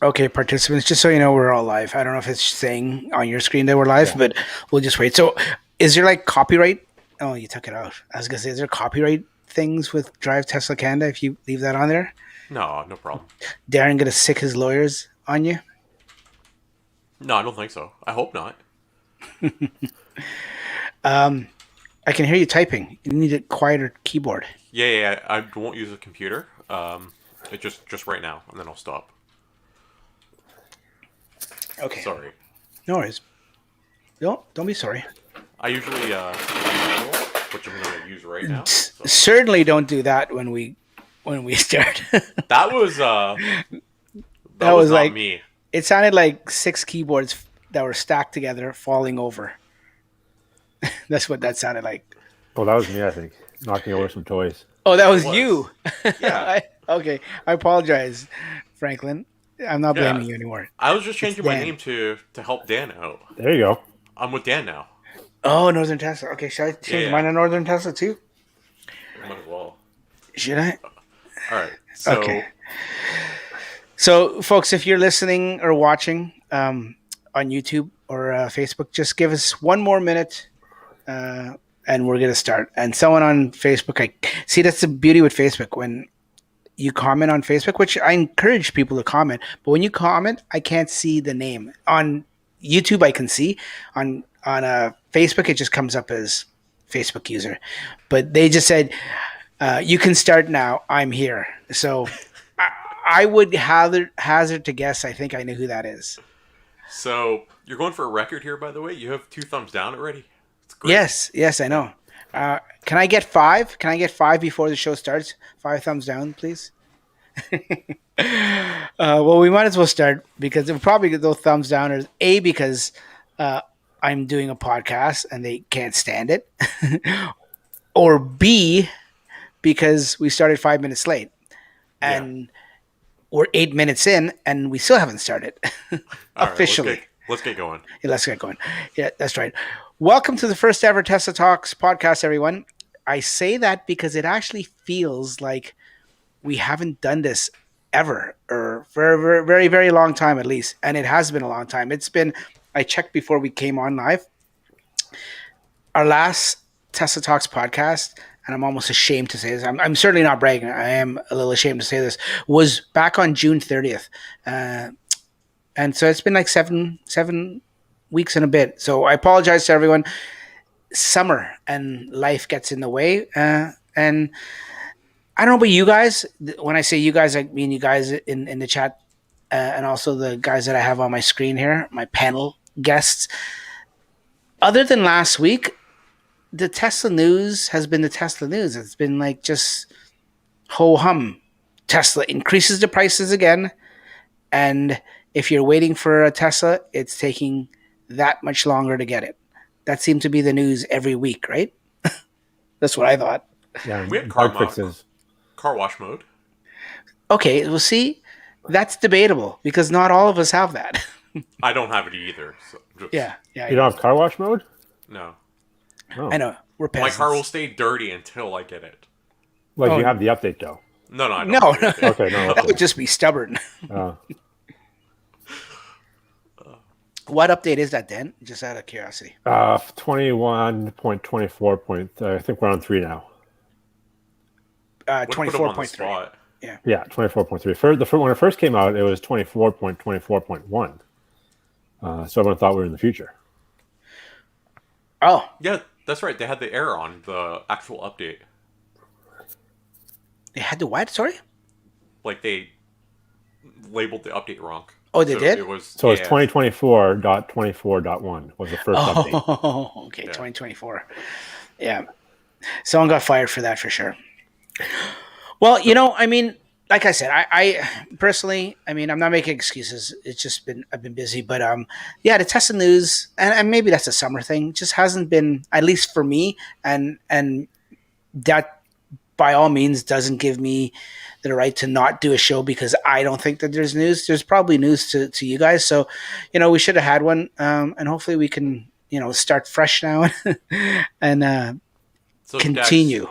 Okay, participants, just so you know, we're all live. I don't know if it's saying on your screen that we're live, Yeah. but we'll just wait. So, is there like copyright? Oh, you took it out. I was gonna say, is there copyright things with Drive Tesla Canada if you leave that on there? No, no problem. Darren gonna sick his lawyers on you. No, I don't think so. I hope not. I can hear you typing. You need a quieter keyboard. Yeah, I won't use a computer. It just right now, and then I'll stop. Okay, Sorry. no worries. Don't be sorry. I usually use which I'm going to use right now. So Certainly don't do that when we start. that was uh That that was was not like me. it sounded like six keyboards that were stacked together falling over. That's what that sounded like. Oh, that was me, I think. Knocking over some toys. Oh, that It was was. you. Yeah, Okay, I apologize, Franklin. I'm not yeah. blaming you anymore. I was just It's changing my Dan. name to help Dan out. There you go. I'm with Dan now. Oh, Northern Tesla. Okay, should I Yeah, change mine yeah. to Northern Tesla too? Might as well. Should I? All right. Okay. So So, folks, if you're listening or watching on YouTube or Facebook, just give us one more minute, uh, and we're gonna start. And someone on Facebook, I see that's the beauty with Facebook when you comment on Facebook, which I encourage people to comment. But when you comment, I can't see the name on YouTube. I can see on Facebook, it just comes up as Facebook user. But they just said you can start now. I'm here. So I, I would hazard to guess. I think I know who that is. so you're going for a record here, by the way. You have two thumbs down already. It's great. Yes, yes, I Yeah. know. Can I get five? Can I get five before the show starts? Five thumbs down, please. Well, we might as well start because we'll probably get those thumbs down. Or A, because uh, I'm doing a podcast and they can't stand it, or B, because we started 5 minutes late Yeah. and we're 8 minutes in and we still haven't started All right. officially. Let's get going. Yeah, let's get going. Yeah, that's right. Welcome to the first ever Tesla Talks podcast, everyone. I say that because it actually feels like we haven't done this ever or for a very, very, very long time at least. And it has been a long time. It's been, I checked before we came on live, our last Tesla Talks podcast, and I'm almost ashamed to say this. I'm certainly not bragging. I am a little ashamed to say this, was back on June 30th. Uh, and so it's been like seven weeks and a bit. So I apologize to everyone. Summer and life gets in the way. And I don't know about you guys. When I say you guys, I mean you guys in the chat, and also the guys that I have on my screen here, my panel guests. Other than last week, the Tesla news has been the Tesla news. It's been like just ho hum. Tesla increases the prices again, and if you're waiting for a Tesla, it's taking that much longer to get it. That seemed to be the news every week, right? That's what I thought. Yeah, We had and bug fixes. car wash mode. Okay, well, see, that's debatable because not all of us have that. I don't have it either. So just Yeah, yeah, I You know. don't have car wash mode? no. I Oh. know. We're My car will peasants. stay dirty until I get it. Like Oh you have the update though. No, I no, don't have no, the Okay, no, that okay. would just be stubborn. Uh, What update is that, Dan? Just out of curiosity. 21.24 I think we're on 3 now. Would Twenty put him four on the point three. spot. Yeah. Yeah, 24.3. When it first came out, it was 24.24.1. So everyone thought we were in the future. Oh, Yeah, that's right. They had the error on the actual update. they had the what? Sorry. Like they labeled the update wrong. Oh, they So did. it was So it's yeah. 2024.24.1 was the first update. Oh, okay. Yeah. 2024. Yeah. Someone got fired for that for sure. Well, I mean, like I said, I personally, I mean, I'm not making excuses. It's just been I've been busy, but yeah, the Tesla news, and maybe that's a summer thing, just hasn't been, at least for me, and that by all means doesn't give me the right to not do a show because I don't think that there's news. There's probably news to you guys, so we should have had one, and hopefully we can start fresh now and So Dax, continue.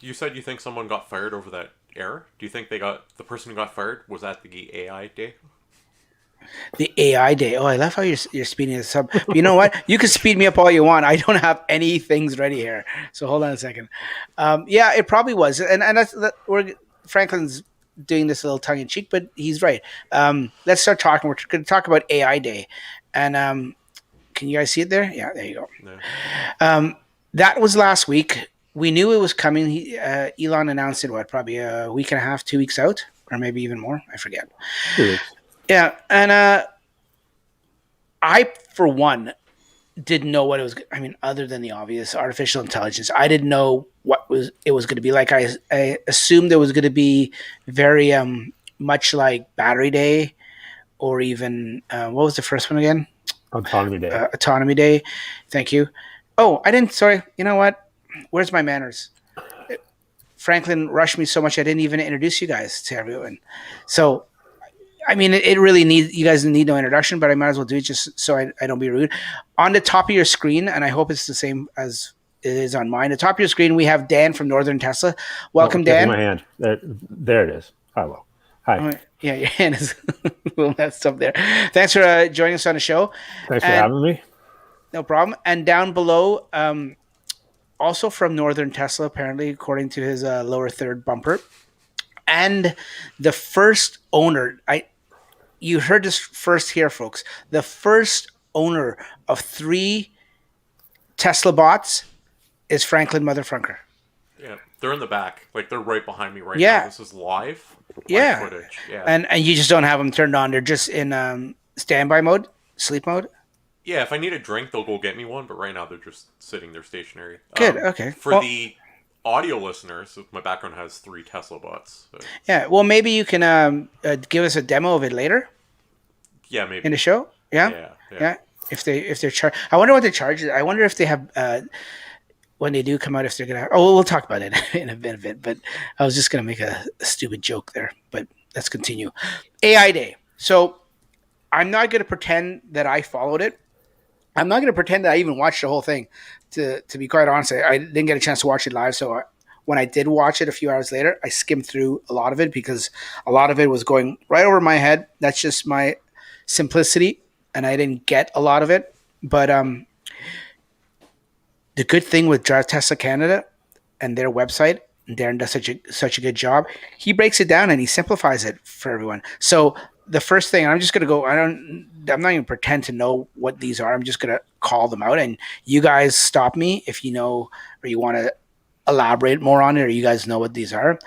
you said you think someone got fired over that error. Do you think the person who got fired was at the AI day? The AI day. Oh, I love how you're speeding this up. But you know what? You can speed me up all you want. I don't have any things ready here. So hold on a second. Yeah, it probably was, and we're Franklin's doing this a little tongue in cheek, but he's right. Let's start talking. We're going to talk about AI day, and can you guys see it there? Yeah, there you go. No. That was last week. We knew it was coming. Elon announced it, what, probably a week and a half, 2 weeks out, or maybe even more. I forget. 2 weeks. Yeah, and I, for one, didn't know what it was. I mean, other than the obvious, artificial intelligence, I didn't know what it was going to be like. I assumed it was going to be very much like Battery Day, or even what was the first one again? Autonomy Day. Autonomy Day. Thank you. Oh, I didn't. Sorry. You know what? Where's my manners? Franklin rushed me so much I didn't even introduce you guys to everyone. So I mean, it really needs, you guys need no introduction, but I might as well do it just so I don't be rude. On the top of your screen, and I hope it's the same as it is on mine. The top of your screen, we have Dan from Northern Tesla. Welcome, Dan. My hand. There it is. Hello. Hi. Yeah, your hand is a little messed up there. Thanks for joining us on the show. Thanks for having me. No problem. And down below, also from Northern Tesla, apparently, according to his lower third bumper, and the first owner. You heard this first here, folks. The first owner of 3 Tesla bots is Franklin Motherfunker. Yeah, they're in the back. Like, they're right behind me right Yeah. now. This is live footage. Yeah. And you just don't have them turned on. They're just in standby mode, sleep mode. Yeah, if I need a drink, they'll go get me one, but right now they're just sitting there stationary. Good, okay. For the audio listeners, my background has 3 Tesla bots. So. Yeah, well, maybe you can give us a demo of it later. Yeah, maybe. In the show? Yeah. If they're charged, I wonder what they charge. I wonder if they have when they do come out, if they're gonna. Oh, we'll talk about it in a bit. But I was just gonna make a stupid joke there. But let's continue. AI Day. So I'm not gonna pretend that I followed it. I'm not gonna pretend that I even watched the whole thing. To be quite honest, I didn't get a chance to watch it live. So when I did watch it a few hours later, I skimmed through a lot of it because a lot of it was going right over my head. That's just my simplicity, and I didn't get a lot of it. But the good thing with Drive Tesla Canada and their website, Darren does such a good job. He breaks it down and he simplifies it for everyone. So the first thing, I'm just gonna go. I'm not even pretend to know what these are. I'm just gonna call them out, and you guys stop me if you know or you want to elaborate more on it, or you guys know what these are.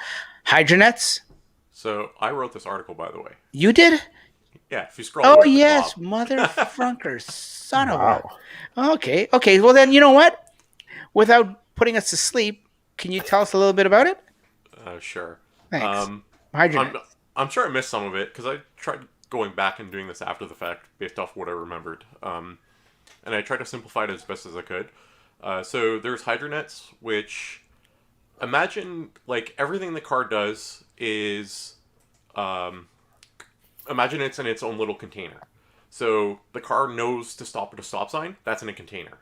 Hydronets. So I wrote this article, by the way. You did? Yeah, if you scroll. Oh yes, motherfucker, son of Wow. a. Okay. Well then, you know what? Without putting us to sleep, can you tell us a little bit about it? Sure. Thanks. Hydrogen. I'm sure I missed some of it because I tried going back and doing this after the fact based off what I remembered. And I tried to simplify it as best as I could. So there's hydronets, which imagine like everything the car does is imagine it's in its own little container. So the car knows to stop at a stop sign, that's in a container.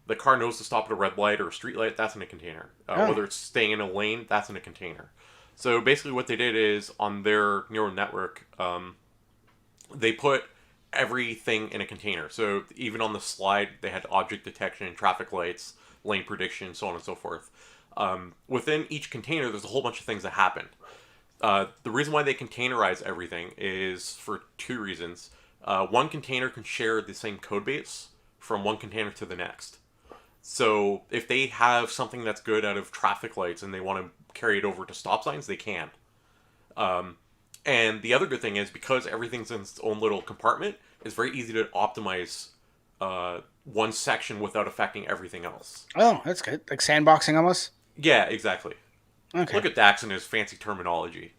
The car knows to stop at a red light or a street light, that's in a container. Whether it's staying in a lane, that's in a container. So basically what they did is on their neural network, they put everything in a container. So even on the slide, they had object detection, traffic lights, lane prediction, so on and so forth. Within each container, there's a whole bunch of things that happen. The reason why they containerize everything is for 2 reasons. One container can share the same code base from one container to the next. So if they have something that's good out of traffic lights and they want to carry it over to stop signs, they can. And the other good thing is because everything's in its own little compartment, it's very easy to optimize one section without affecting everything else. Oh, that's good. Like sandboxing almost? Yeah, exactly. Okay. Look at Dax and his fancy terminology.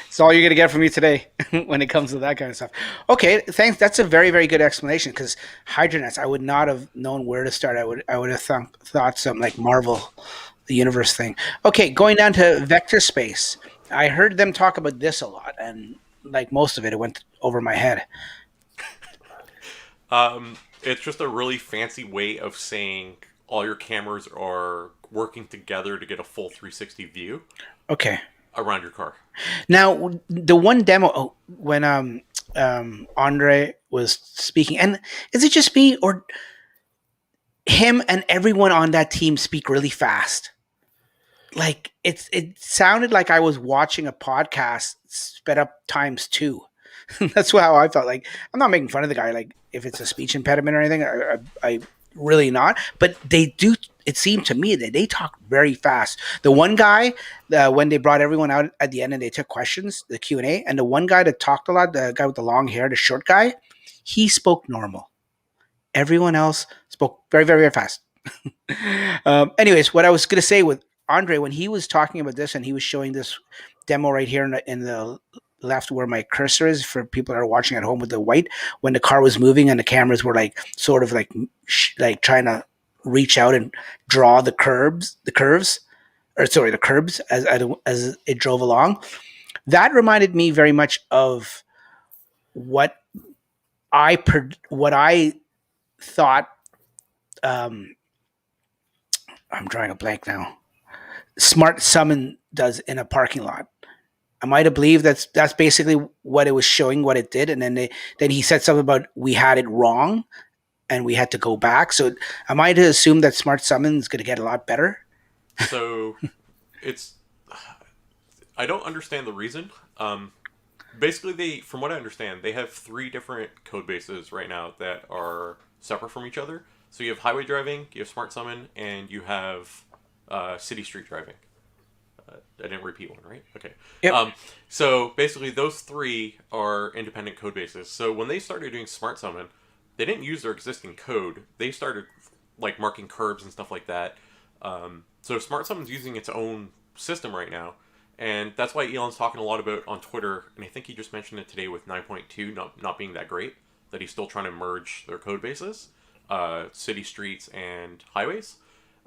It's all you're going to get from me today when it comes to that kind of stuff. Okay, thanks. That's a very, very good explanation because hydronets, I would not have known where to start. I would have thought something like Marvel, the universe thing. Okay, going down to vector space. I heard them talk about this a lot, and like most of it, it went over my head. It's just a really fancy way of saying all your cameras are working together to get a full 360 view. Okay. Around your car. Now, the one demo when Andre was speaking, and is it just me or him and everyone on that team speak really fast? Like it sounded like I was watching a podcast sped up times two. That's how I felt. Like I'm not making fun of the guy. Like if it's a speech impediment or anything, I really not. But they do. It seemed to me that they talk very fast. The one guy, when they brought everyone out at the end and they took questions, the Q&A, and the one guy that talked a lot, the guy with the long hair, the short guy, he spoke normal. Everyone else spoke very, very, very fast. Anyways, what I was going to say with Andre, when he was talking about this and he was showing this demo right here in the left where my cursor is for people that are watching at home with the white, when the car was moving and the cameras were like sort of like trying to reach out and draw the curves, the curbs as it drove along. That reminded me very much of what I thought. I'm drawing a blank now. Smart Summon does in a parking lot. Am I to believe that's basically what it was showing, what it did, and then he said something about we had it wrong and we had to go back. So am I to assume that Smart Summon is going to get a lot better? So it's I don't understand the reason. Basically, from what I understand, they have three different code bases right now that are separate from each other. So you have highway driving, you have smart summon, and you have city street driving. I didn't repeat one, right? Okay. Yep. So basically, those three are independent code bases. So when they started doing smart summon, they didn't use their existing code. They started like marking curbs and stuff like that. So smart summon's using its own system right now. And that's why Elon's talking a lot about on Twitter, and I think he just mentioned it today with 9.2 not being that great, that he's still trying to merge their code bases, city streets and highways.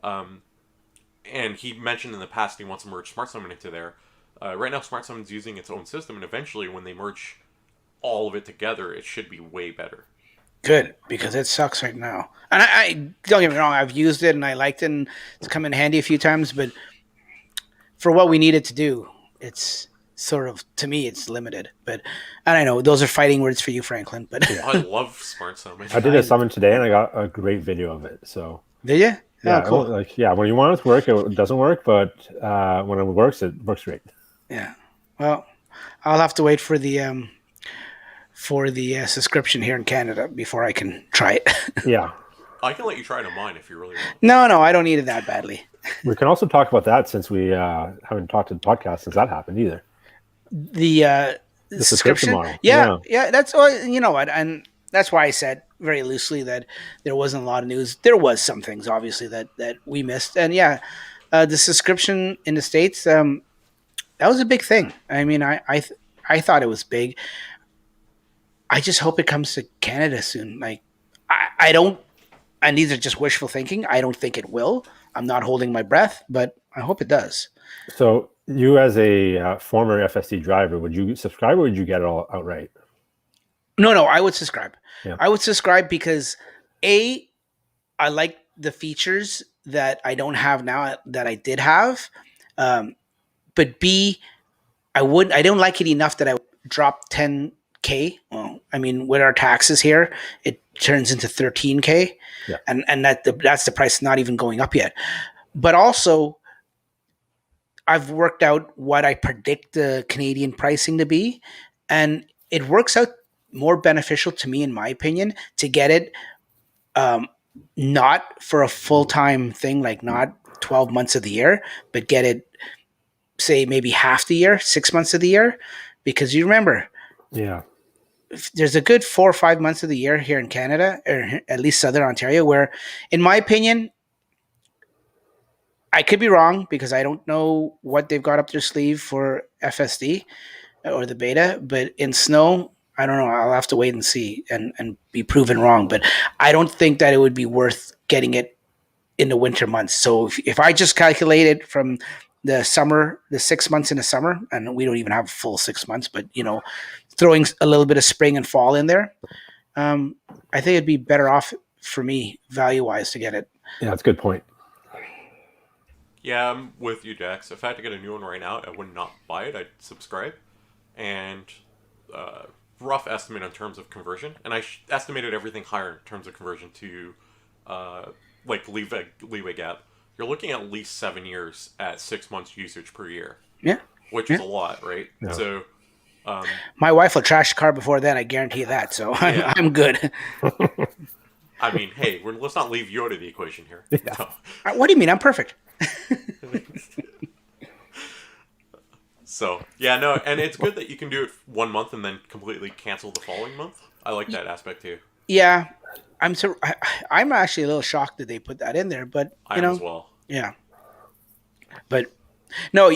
And he mentioned in the past he wants to merge Smart Summon into there. Right now, Smart Summon's using its own system, and eventually, when they merge all of it together, it should be way better. Good, because it sucks right now. And I don't get me wrong, I've used it and I liked it, and it's come in handy a few times, but for what we need it to do, it's sort of, to me, it's limited. But and I know those are fighting words for you, Franklin. But I love Smart Summon. I did a summon today, and I got a great video of it. So did you? yeah, Oh, cool. when you want it to work, it doesn't work, but when it works great. Yeah. Well, I'll have to wait for the subscription here in Canada before I can try it. Yeah. I can let you try it on mine if you really want. No, I don't need it that badly. We can also talk about that since we haven't talked to the podcast since that happened either. The subscription model. Yeah. That's you know what, and that's why I said very loosely that there wasn't a lot of news. There was some things obviously that we missed, and the subscription in the States, that was a big thing. I mean, I thought it was big. I just hope it comes to Canada soon. Like I don't, and these are just wishful thinking. I don't think it will. I'm not holding my breath, but I hope it does. So you, as a former FSD driver, would you subscribe or would you get it all outright? No, I would subscribe. Yeah. I would subscribe because I like the features that I don't have now that I did have. But B, I don't like it enough that I would drop 10K. Well, I mean, with our taxes here, it turns into 13K. Yeah. And that's the price not even going up yet. But also, I've worked out what I predict the Canadian pricing to be, and it works out more beneficial to me, in my opinion, to get it not for a full-time thing, like not 12 months of the year, but get it, say, maybe half the year, 6 months of the year, because you remember, there's a good 4 or 5 months of the year here in Canada, or at least Southern Ontario, where, in my opinion, I could be wrong because I don't know what they've got up their sleeve for FSD or the beta, but in snow, I don't know. I'll have to wait and see and be proven wrong. But I don't think that it would be worth getting it in the winter months. So if I just calculate it from the summer, the 6 months in the summer, and we don't even have full 6 months, but throwing a little bit of spring and fall in there, I think it'd be better off for me value-wise to get it. Yeah, that's a good point. Yeah, I'm with you, Jax. If I had to get a new one right now, I would not buy it. I'd subscribe. And rough estimate in terms of conversion, and I estimated everything higher in terms of conversion to like leeway gap. You're looking at least 7 years at 6 months usage per year, Yeah. which is Yeah. a lot, right? Yeah. So My wife will trash the car before then. I guarantee you that. So yeah, I'm good. I mean, hey, let's not leave you out of the equation here. Yeah. No. What do you mean? I'm perfect. So yeah, no, and it's good that you can do it 1 month and then completely cancel the following month. I like that aspect too. Yeah. I'm actually a little shocked that they put that in there, but I am as well. yeah. But no,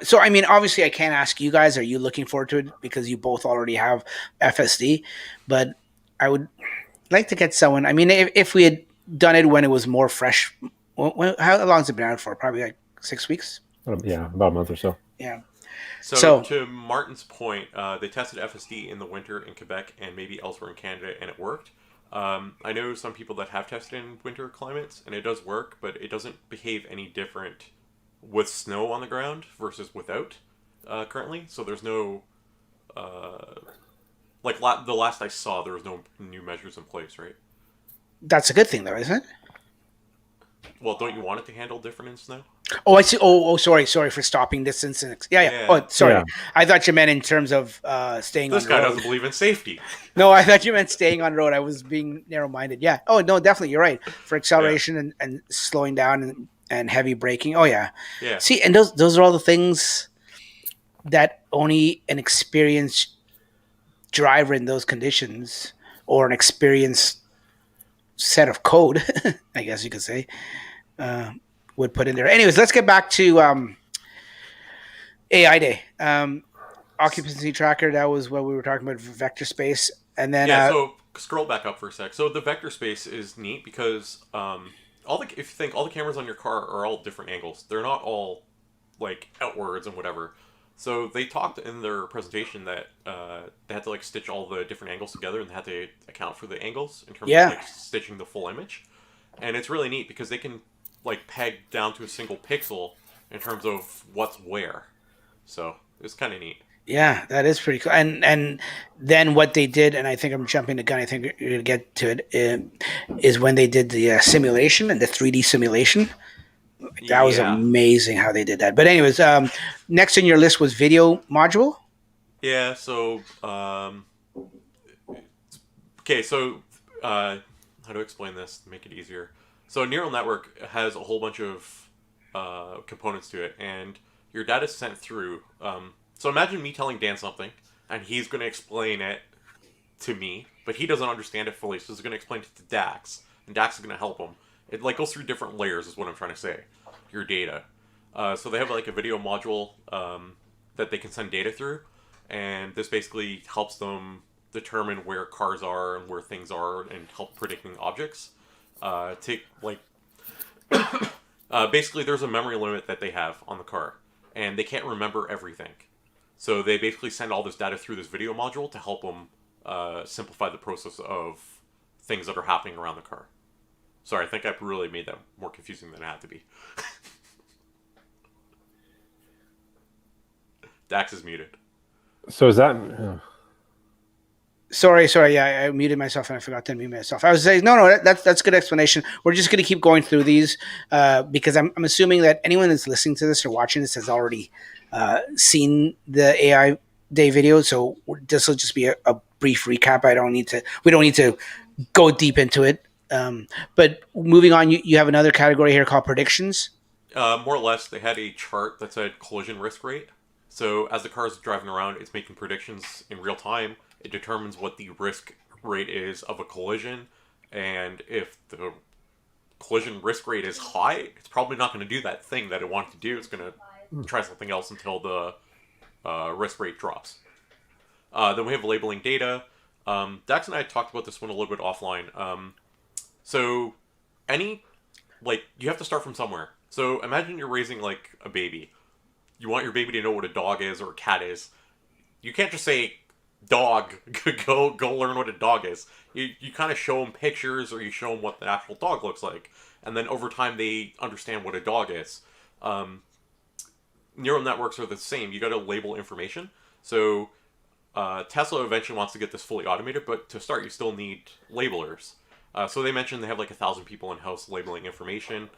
so I mean, obviously, I can't ask you guys. Are you looking forward to it because you both already have FSD? But I would like to get someone. I mean, if we had done it when it was more fresh, how long has it been out for? Probably like 6 weeks. Yeah, about a month or so. Yeah. So So to Martin's point, they tested FSD in the winter in Quebec and maybe elsewhere in Canada, and it worked. I know some people that have tested in winter climates, and it does work, but it doesn't behave any different with snow on the ground versus without currently. So there's no the last I saw, there was no new measures in place, right? that's a good thing, though, isn't it? Well, don't you want it to handle different in snow? Oh, I see. Sorry for stopping distance. Yeah. Yeah. Oh, sorry. Yeah. I thought you meant in terms of staying This on guy road. doesn't believe in safety. No, I thought you meant staying on road. I was being narrow-minded. Yeah. Oh, no, definitely. You're right. For acceleration and slowing down and heavy braking. Oh, yeah. Yeah. See, and those are all the things that only an experienced driver in those conditions or an experienced set of code, I guess you could say, would put in there. Anyways, let's get back to AI Day. Occupancy tracker, that was what we were talking about, vector space. And then Yeah, so scroll back up for a sec. So the vector space is neat because if you think all the cameras on your car are all different angles. They're not all like outwards and whatever. So they talked in their presentation that they had to like stitch all the different angles together and they had to account for the angles in terms of like stitching the full image. And it's really neat because they can like peg down to a single pixel in terms of what's where. So it's kind of neat. Yeah, that is pretty cool. And then what they did, and I think I'm jumping the gun. I think you're gonna get to it. Is when they did the simulation and the 3D simulation. That was amazing how they did that. But anyways, next in your list was video module. Yeah. So okay. So how to explain this to make it easier? So a neural network has a whole bunch of components to it, and your data is sent through. So imagine me telling Dan something, and he's going to explain it to me, but he doesn't understand it fully, so he's going to explain it to Dax, and Dax is going to help him. It like goes through different layers, is what I'm trying to say. Your data. So they have like a video module that they can send data through, and this basically helps them determine where cars are and where things are, and help predicting objects. Basically, there's a memory limit that they have on the car, and they can't remember everything. So they basically send all this data through this video module to help them simplify the process of things that are happening around the car. Sorry, I think I really made that more confusing than it had to be. Dax is muted. So is that? Sorry. Yeah, I muted myself and I forgot to unmute myself. I was saying, no, that's good explanation. We're just going to keep going through these because I'm assuming that anyone that's listening to this or watching this has already seen the AI Day video. So this will just be a brief recap. We don't need to go deep into it. But moving on, you have another category here called predictions. More or less, they had a chart that said collision risk rate. So as the car is driving around, it's making predictions in real time. It determines what the risk rate is of a collision, and if the collision risk rate is high, it's probably not going to do that thing that it wanted to do. It's going to try something else until the risk rate drops. Then we have labeling data. Dax and I talked about this one a little bit offline. So you have to start from somewhere. So imagine you're raising like a baby. You want your baby to know what a dog is or a cat is. You can't just say, dog, go learn what a dog is. You kind of show them pictures, or you show them what the actual dog looks like. And then over time they understand what a dog is. Neural networks are the same. You got to label information. So Tesla eventually wants to get this fully automated, but to start, you still need labelers. So they mentioned they have like 1,000 people in house labeling information.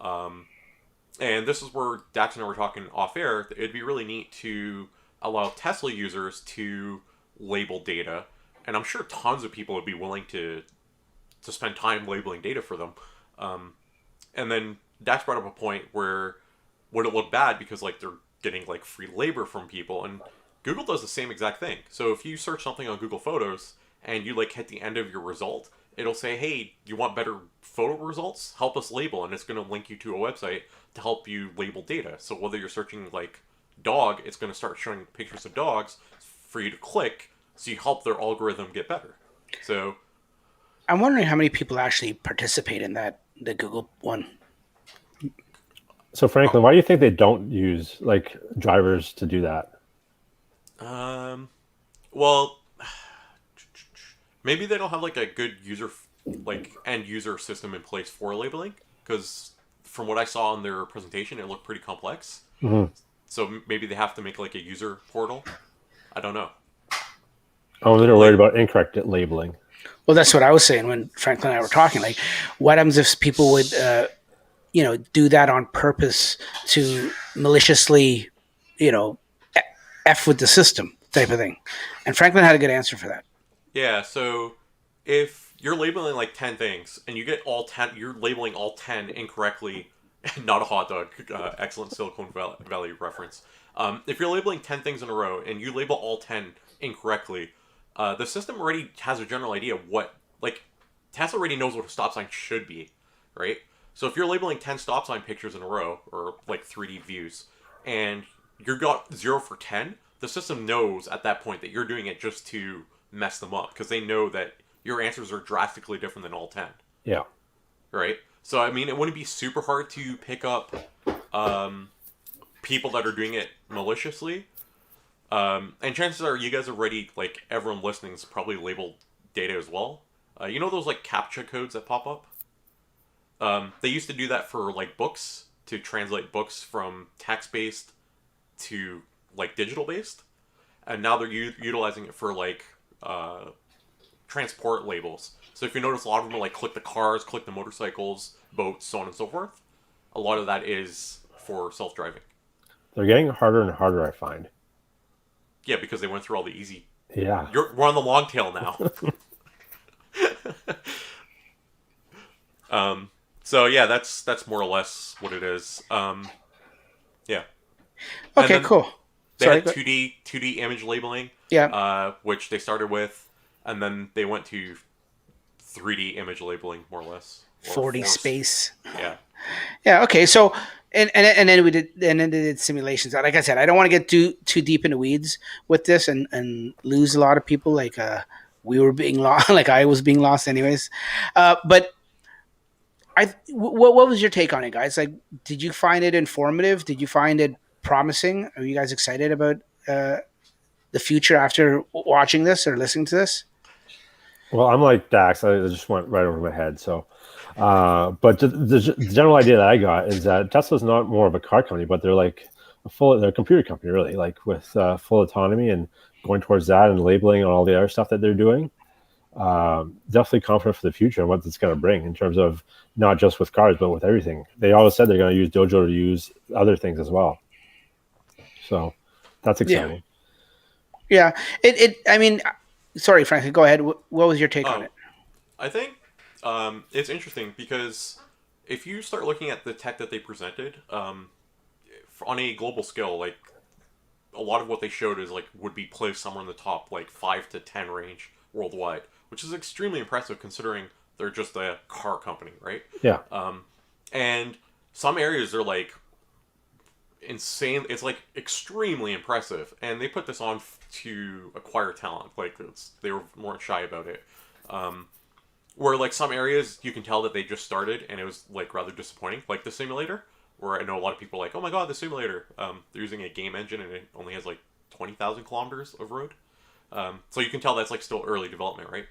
Um, and this is where Dax and I were talking off air. It'd be really neat to allow Tesla users to label data, and I'm sure tons of people would be willing to spend time labeling data for them. Um, and then Dax brought up a point where would it look bad because like they're getting like free labor from people, and Google does the same exact thing. So if you search something on Google Photos and you like hit the end of your result, it'll say, "Hey, you want better photo results? Help us label," and it's going to link you to a website to help you label data. So whether you're searching like dog, it's going to start showing pictures of dogs for you to click, so you help their algorithm get better. So I'm wondering how many people actually participate in that, the Google one. So Franklin, why do you think they don't use like drivers to do that? um, well, maybe they don't have like a good user like end user system in place for labeling, because from what I saw in their presentation, it looked pretty complex. Mm-hmm. So maybe they have to make like a user portal. I don't know. Oh, they're worried about incorrect labeling. Well, that's what I was saying when Franklin and I were talking. Like, what happens if people would, do that on purpose to maliciously, you know, f with the system type of thing? And Franklin had a good answer for that. Yeah, so if you're labeling like 10 things and you get all 10, you're labeling all 10 incorrectly, not a hot dog, excellent Silicon Valley reference. If you're labeling 10 things in a row and you label all 10 incorrectly, the system already has a general idea of what, like, Tesla already knows what a stop sign should be, right? So if you're labeling 10 stop sign pictures in a row, or like 3D views, and you got 0 for 10, the system knows at that point that you're doing it just to mess them up, because they know that your answers are drastically different than all 10, Yeah. right? So I mean, it wouldn't be super hard to pick up people that are doing it maliciously. And chances are you guys already, like, everyone listening's probably labeled data as well. You know those like CAPTCHA codes that pop up? They used to do that for like books, to translate books from text-based to like digital-based, and now they're utilizing it for like transport labels. So if you notice, a lot of them are like click the cars, click the motorcycles, boats, so on and so forth. A lot of that is for self-driving. They're getting harder and harder, I find. Yeah, because they went through all the easy. Yeah. We're on the long tail now. So yeah, that's more or less what it is. Yeah. Okay, cool. They Sorry, had 2D image labeling, yeah, which they started with, and then they went to 3D image labeling, more or less. Or 4D space. Yeah. Yeah. Okay. So, and then they did simulations. Like I said, I don't want to get too deep in the weeds with this and lose a lot of people. Like we were being lost, like I was being lost, anyways. But what was your take on it, guys? Like, did you find it informative? Did you find it promising? Are you guys excited about the future after watching this or listening to this? Well, I'm like Dax. I just went right over my head. So, but the general idea that I got is that Tesla's not more of a car company, but they're like they're a computer company, really, like with full autonomy and going towards that and labeling and all the other stuff that they're doing. Definitely confident for the future and what it's going to bring in terms of not just with cars, but with everything. They always said they're going to use Dojo to use other things as well. So that's exciting. Yeah. I mean, sorry, Frankie, go ahead. What was your take on it? I think it's interesting because if you start looking at the tech that they presented, on a global scale, like, a lot of what they showed is like would be placed somewhere in the top like 5 to 10 range worldwide, which is extremely impressive considering they're just a car company, right? Yeah. And some areas are like insane. It's like extremely impressive, and they put this on to acquire talent. Like, they weren't shy about it. Where like some areas you can tell that they just started and it was like rather disappointing, like the simulator, where I know a lot of people are like, oh my god, the simulator. They're using a game engine and it only has like 20,000 kilometers of road. So you can tell that's like still early development, right?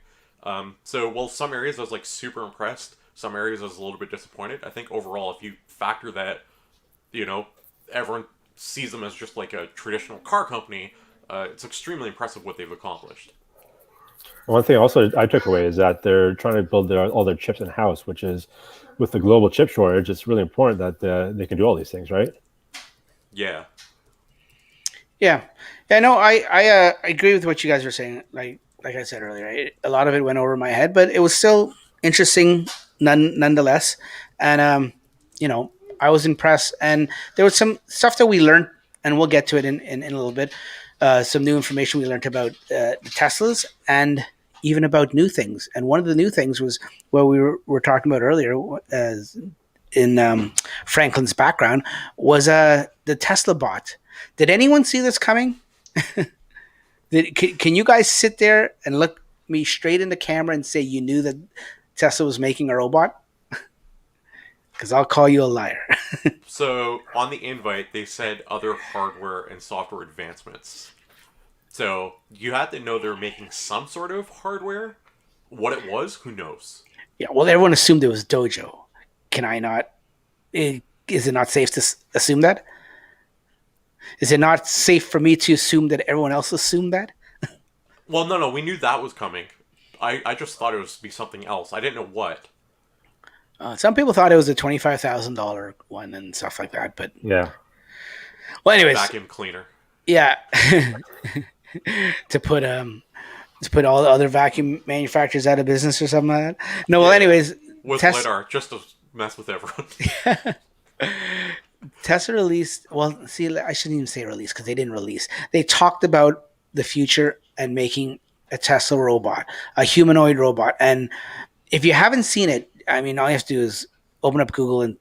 So while some areas I was like super impressed, some areas I was a little bit disappointed. I think overall, if you factor that, everyone sees them as just like a traditional car company, It's extremely impressive what they've accomplished. One thing also I took away is that they're trying to build all their chips in house, which is with the global chip shortage, it's really important that they can do all these things, right? Yeah. Yeah, yeah. No, I agree with what you guys were saying. Like I said earlier, a lot of it went over my head, but it was still interesting, nonetheless. And you know, I was impressed, and there was some stuff that we learned, and we'll get to it in a little bit. Some new information we learned about the Teslas and even about new things. And one of the new things was what were talking about earlier, as in Franklin's background, was the Tesla bot. Did anyone see this coming? Can you guys sit there and look me straight in the camera and say you knew that Tesla was making a robot? Because I'll call you a liar. So on the invite, they said other hardware and software advancements. So you had to know they're making some sort of hardware. What it was, who knows? Yeah, well, everyone assumed it was Dojo. Can I not? Is it not safe to assume that? Is it not safe for me to assume that everyone else assumed that? Well, no, we knew that was coming. I just thought it was be something else. I didn't know what. Some people thought it was a $25,000 one and stuff like that, but Yeah. well, anyways, Vacuum cleaner. yeah, to put all the other vacuum manufacturers out of business or something like that. No, well, anyways, With lidar, just to mess with everyone. Tesla released. Well, see, I shouldn't even say release because they didn't release. They talked about the future and making a Tesla robot, a humanoid robot. And if you haven't seen it, I mean, all you have to do is open up Google and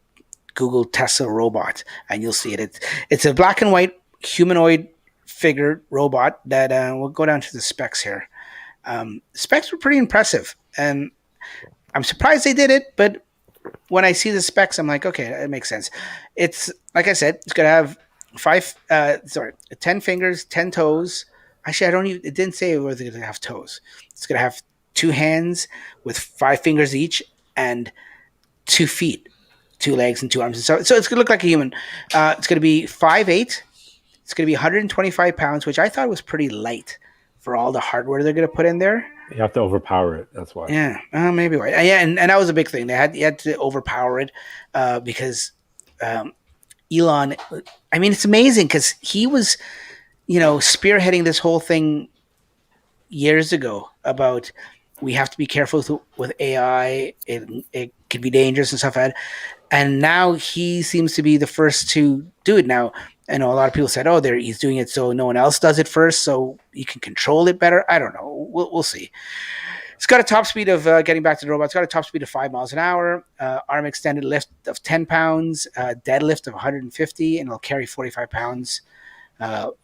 Google Tesla robot, and you'll see it. It's a black and white humanoid figure robot that we'll go down to the specs here. Specs were pretty impressive, and I'm surprised they did it, but when I see the specs, I'm like, okay, it makes sense. It's like I said, it's gonna have 10 fingers, 10 toes. Actually, I don't even. It didn't say whether it's gonna have toes. It's gonna have 2 hands with 5 fingers each, and 2 feet, 2 legs, and 2 arms. And so it's gonna look like a human. It's gonna be 5'8". It's gonna be 125 pounds, which I thought was pretty light for all the hardware they're gonna put in there. You have to overpower it. That's why. Yeah, maybe why. Yeah, and that was a big thing. You had to overpower it because Elon. I mean, it's amazing because he was, spearheading this whole thing years ago about we have to be careful with AI. It could be dangerous and stuff like that. And now he seems to be the first to do it. Now, I know a lot of people said, "Oh, he's doing it so no one else does it first, so you can control it better." I don't know. We'll see. It's got a top speed of getting back to the robot. It's got a top speed of 5 miles an hour, arm extended lift of 10 pounds, deadlift of 150, and it'll carry 45 pounds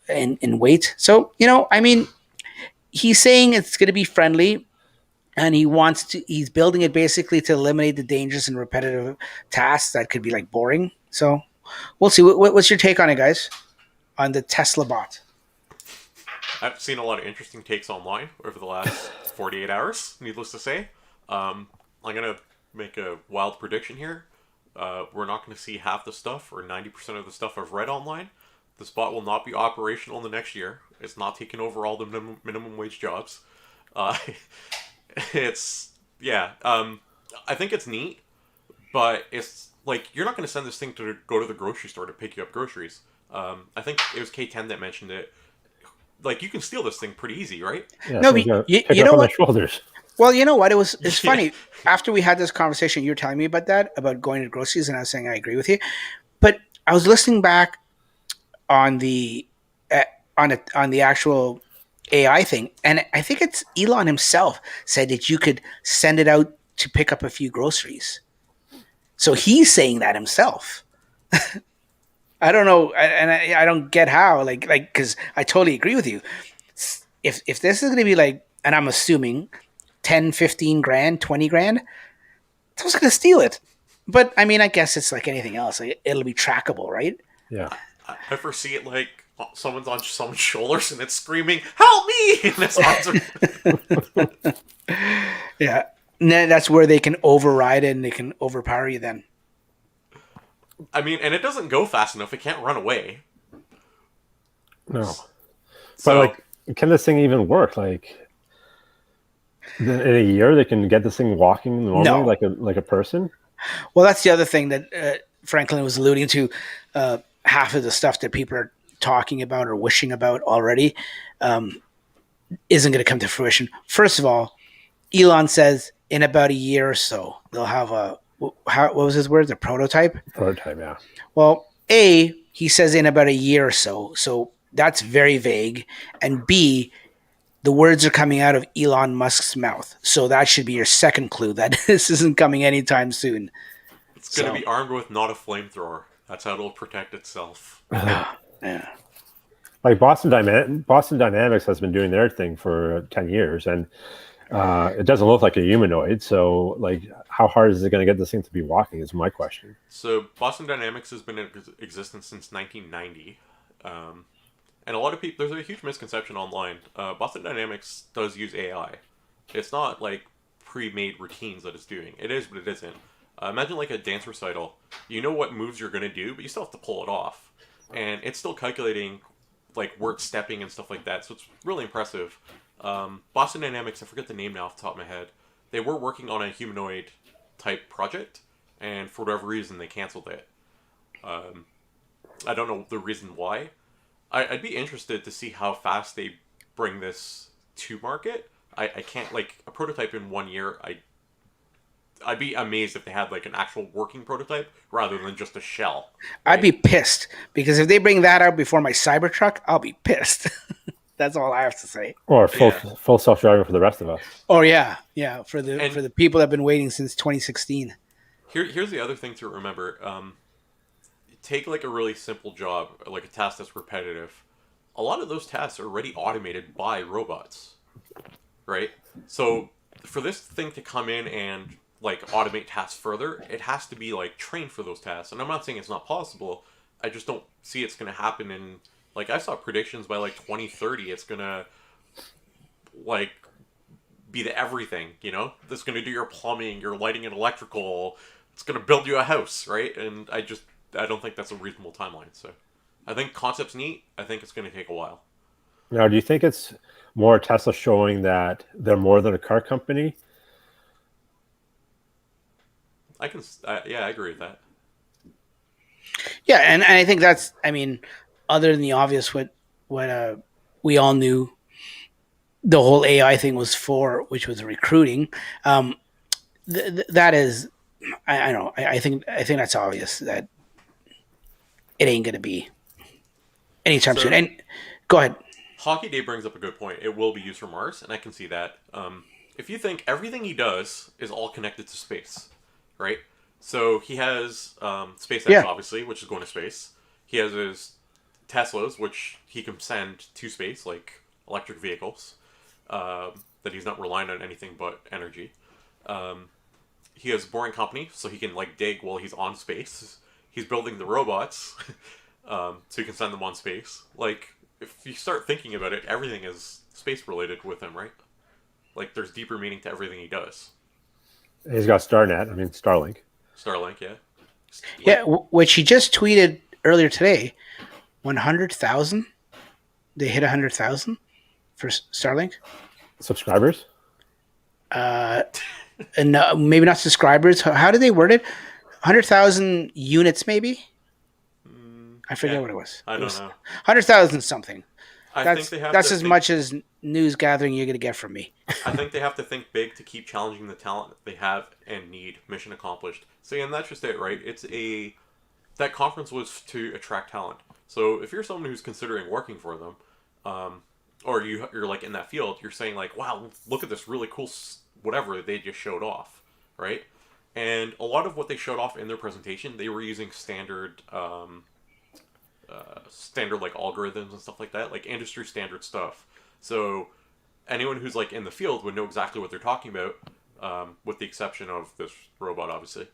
in weight. So, I mean, he's saying it's going to be friendly, and he's building it basically to eliminate the dangerous and repetitive tasks that could be like boring. So we'll see. What's your take on it, guys? On the Tesla bot? I've seen a lot of interesting takes online over the last 48 hours, needless to say. I'm going to make a wild prediction here. We're not going to see half the stuff or 90% of the stuff I've read online. This bot will not be operational in the next year. It's not taking over all the minimum wage jobs. I think it's neat, but it's like you're not going to send this thing to go to the grocery store to pick you up groceries. I think it was K10 that mentioned it. Like you can steal this thing pretty easy, right? Yeah, no, so you know what? Shoulders. Well, you know what? It's funny. After we had this conversation, you were telling me about that, about going to groceries, and I was saying I agree with you. But I was listening back on the on the actual AI thing, and I think it's Elon himself said that you could send it out to pick up a few groceries. So he's saying that himself. I don't know, and I don't get how, like, because I totally agree with you. If this is going to be like, and I'm assuming 10, 15 grand, 20 grand, someone's going to steal it. But I mean, I guess it's like anything else. Like, it'll be trackable, right? Yeah. I foresee it like someone's on someone's shoulders and it's screaming, "Help me!" And its arms are... Yeah. And then that's where they can override it and they can overpower you then. I mean, and it doesn't go fast enough. It can't run away. No. But So like, can this thing even work? Like, in a year, they can get this thing walking normally, No. like a person. Well, that's the other thing that Franklin was alluding to. Half of the stuff that people are talking about or wishing about already um, isn't going to come to fruition. First of all, Elon says in about a year or so they'll have what was his words? A prototype. Prototype, yeah. Well, A, he says in about a year or so, so that's very vague, and B, the words are coming out of Elon Musk's mouth, so that should be your second clue that this isn't coming anytime soon. it's going to So, be armed with not a flamethrower. That's how it'll protect itself. yeah. Like Boston Dynamics has been doing their thing for 10 years, and it doesn't look like a humanoid. So, like, how hard is it going to get this thing to be walking? Is my question. So Boston Dynamics has been in existence since 1990. And a lot of people, there's a huge misconception online. Boston Dynamics does use AI. It's not like pre-made routines that it's doing. It is, but it isn't. Imagine like a dance recital. You know what moves you're gonna do, but you still have to pull it off, and it's still calculating like word stepping and stuff like that. So it's really impressive. Boston Dynamics, I forget the name now off the top of my head. They were working on a humanoid type project, and for whatever reason, they canceled it. I don't know the reason why. I'd be interested to see how fast they bring this to market. I can't like a prototype in 1 year. I'd be amazed if they had like an actual working prototype rather than just a shell. I'd Right? be pissed because if they bring that out before my Cybertruck, I'll be pissed. That's all I have to say. Or full Yeah. full self driving for the rest of us. Oh yeah, yeah. For And the people that have been waiting since 2016. here's the other thing to remember. Take like a really simple job, like a task that's repetitive. A lot of those tasks are already automated by robots, right? So for this thing to come in and like automate tasks further, it has to be like trained for those tasks. And I'm not saying it's not possible. I just don't see it's going to happen in like I saw predictions by like 2030 it's going to like be the everything, you know? That's going to do your plumbing, your lighting and electrical. It's going to build you a house, right? And I don't think that's a reasonable timeline. So I think concept's neat. I think it's going to take a while. Now, do you think it's more Tesla showing that they're more than a car company? Yeah, I agree with that. Yeah, and I think that's. I mean, other than the obvious, what we all knew the whole AI thing was for, which was recruiting. Um, that is, I know. I think that's obvious that it ain't gonna be anytime soon. So And go ahead. Hockey Day brings up a good point. It will be used for Mars, and I can see that. If you think everything he does is all connected to space, right? So he has SpaceX, Yeah, obviously, which is going to space. He has his Teslas, which he can send to space, like electric vehicles, that he's not relying on anything but energy. Um, he has a boring company, so he can like dig while he's on space. He's building the robots, so he can send them on space. Like if you start thinking about it, everything is space related with him, right? Like there's deeper meaning to everything he does. He's got StarNet. I mean, Starlink. Starlink, yeah. yeah. Like Which he just tweeted earlier today. 100,000. They hit 100,000 for Starlink. Subscribers. Uh, and maybe not subscribers. How did they word it? 100,000 units, maybe. I forget yeah, what it was. I It don't was know. 100,000 something. I think That's they have that's to as think. much as news gathering you're gonna get from me. I think they have to think big to keep challenging the talent that they have and need. Mission accomplished. So, and that's just it, right? That conference was to attract talent. So if you're someone who's considering working for them, um, or you're like in that field, you're saying like, wow, look at this really cool whatever they just showed off, right? And a lot of what they showed off in their presentation, they were using standard like algorithms and stuff like that, like industry standard stuff. So anyone who's like in the field would know exactly what they're talking about, with the exception of this robot, obviously.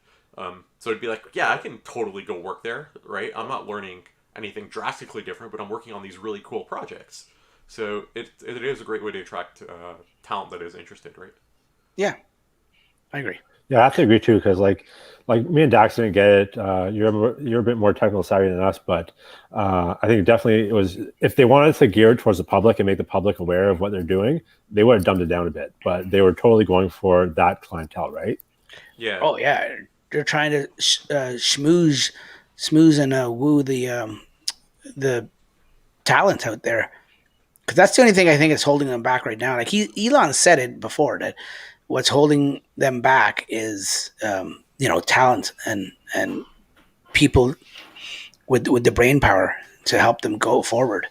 So it'd be like, yeah, I can totally go work there, right? I'm not learning anything drastically different, but I'm working on these really cool projects. So it is a great way to attract talent that is interested, right? Yeah, I agree. Yeah, I have to agree too, because like me and Dax didn't get it. You're a bit more technical savvy than us, but I think definitely it was, if they wanted to gear it towards the public and make the public aware of what they're doing, they would have dumbed it down a bit. But they were totally going for that clientele, right? Yeah. Oh yeah, they're trying to smooze and woo the talent out there, because that's the only thing I think is holding them back right now. Like Elon said it before, that what's holding them back is talent and people with the brain power to help them go forward.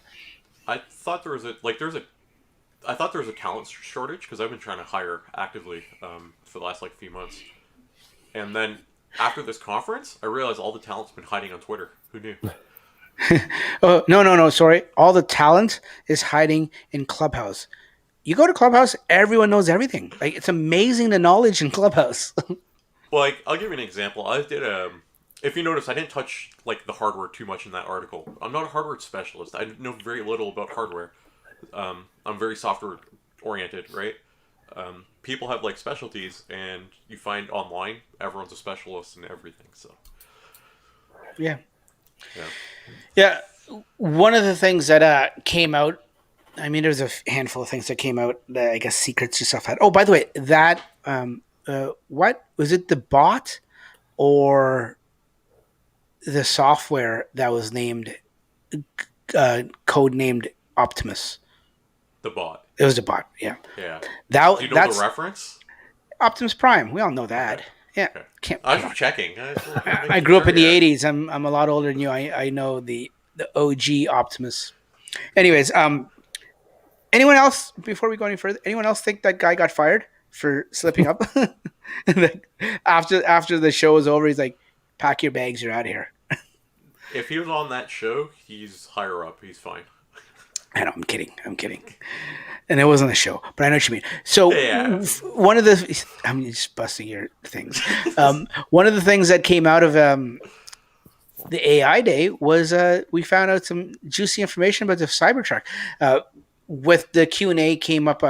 I thought there was a like there's a I thought there was a talent shortage because I've been trying to hire actively for the last like few months, and then after this conference, I realized all the talent's been hiding on Twitter. Who knew? Oh no, sorry. All the talent is hiding in Clubhouse. You go to Clubhouse, everyone knows everything. Like, it's amazing the knowledge in Clubhouse. Well, like I'll give you an example. I did If you notice, I didn't touch like the hardware too much in that article. I'm not a hardware specialist. I know very little about hardware. I'm very software oriented, right? People have like specialties, and you find online everyone's a specialist in everything. So Yeah. yeah, Yeah. One of the things that came out, I mean, there's a handful of things that came out that I guess secrets and stuff had. Oh, by the way, that, what was it, the bot or the software that was named, code named Optimus? the bot. It was a bot, yeah. Yeah. Do That you know the that's reference? Optimus Prime. We all know that. Okay. Yeah, Okay. can't. I was Come on. just checking. I grew up in the '80s. I'm a lot older than you. I know the OG Optimus. Anyways, anyone else before we go any further? Anyone else think that guy got fired for slipping up? After the show was over, he's like, "Pack your bags, you're out of here." If he was on that show, he's higher up. He's fine. I know, I'm kidding. And it wasn't a show, but I know what you mean. So Yeah. one of the, I'm just busting your things. One of the things that came out of the AI day was we found out some juicy information about the Cybertruck. With the Q&A came up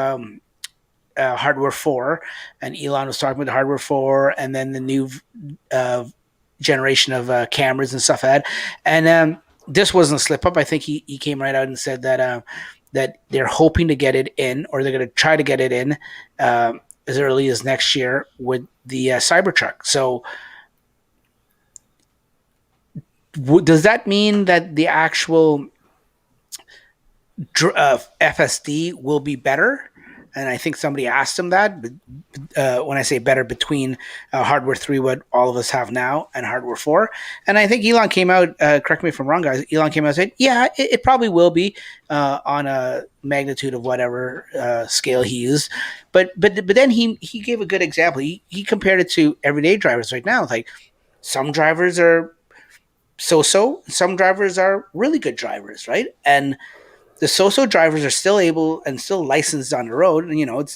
Hardware 4, and Elon was talking about the Hardware 4 and then the new generation of cameras and stuff had. And this wasn't a slip up. I think he came right out and said that that they're hoping to get it in, or they're going to try to get it in as early as next year with the Cybertruck. So does that mean that the actual FSD will be better? And I think somebody asked him that. When I say better, between Hardware 3, what all of us have now, and Hardware 4. And I think Elon came out, correct me if I'm wrong, guys, Elon came out and said, yeah, it probably will be on a magnitude of whatever scale he used. But then he gave a good example. He compared it to everyday drivers right now. Like, some drivers are so-so, some drivers are really good drivers, right? And the so-so drivers are still able and still licensed on the road. And,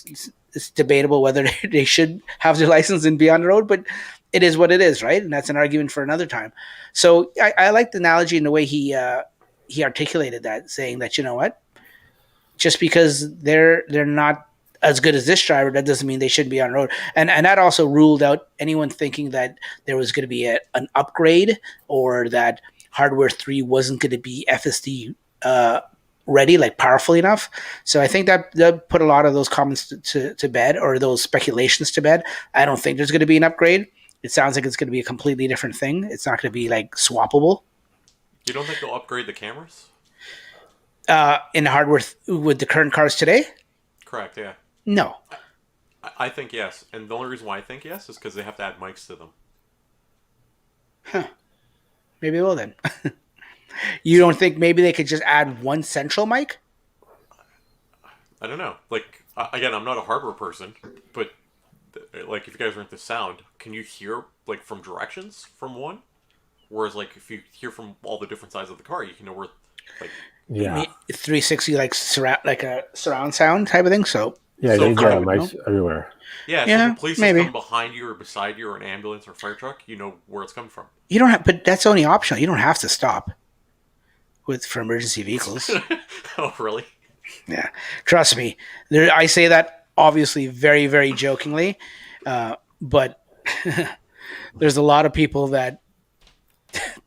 it's debatable whether they should have their license and be on the road, but it is what it is, right? And that's an argument for another time. So I like the analogy and the way he articulated that, saying that, you know what, just because they're not as good as this driver, that doesn't mean they shouldn't be on the road. And that also ruled out anyone thinking that there was going to be an upgrade, or that Hardware 3 wasn't going to be FSD ready, like powerful enough. So I think that put a lot of those comments to bed, or those speculations to bed. I don't think there's going to be an upgrade. It sounds like it's going to be a completely different thing. It's not going to be like swappable. You don't think they'll upgrade the cameras? In hardware with the current cars today? Correct, yeah. No. I think yes. And the only reason why I think yes is because they have to add mics to them. Huh. Maybe they will then. You don't think maybe they could just add one central mic? I don't know. Like, again, I'm not a hardware person, but like, if you guys are into sound, can you hear like from directions from one? Whereas, like, if you hear from all the different sides of the car, you can know where, like, 360, like a surround sound type of thing. So yeah, So they got mics everywhere. yeah. So Yeah, if the police maybe. is coming behind you or beside you, or an ambulance or fire truck, you know where it's coming from. you don't have, but that's only optional. You don't have to stop for emergency vehicles. Oh, really? Yeah, trust me. I say that obviously very, very jokingly. but there's a lot of people that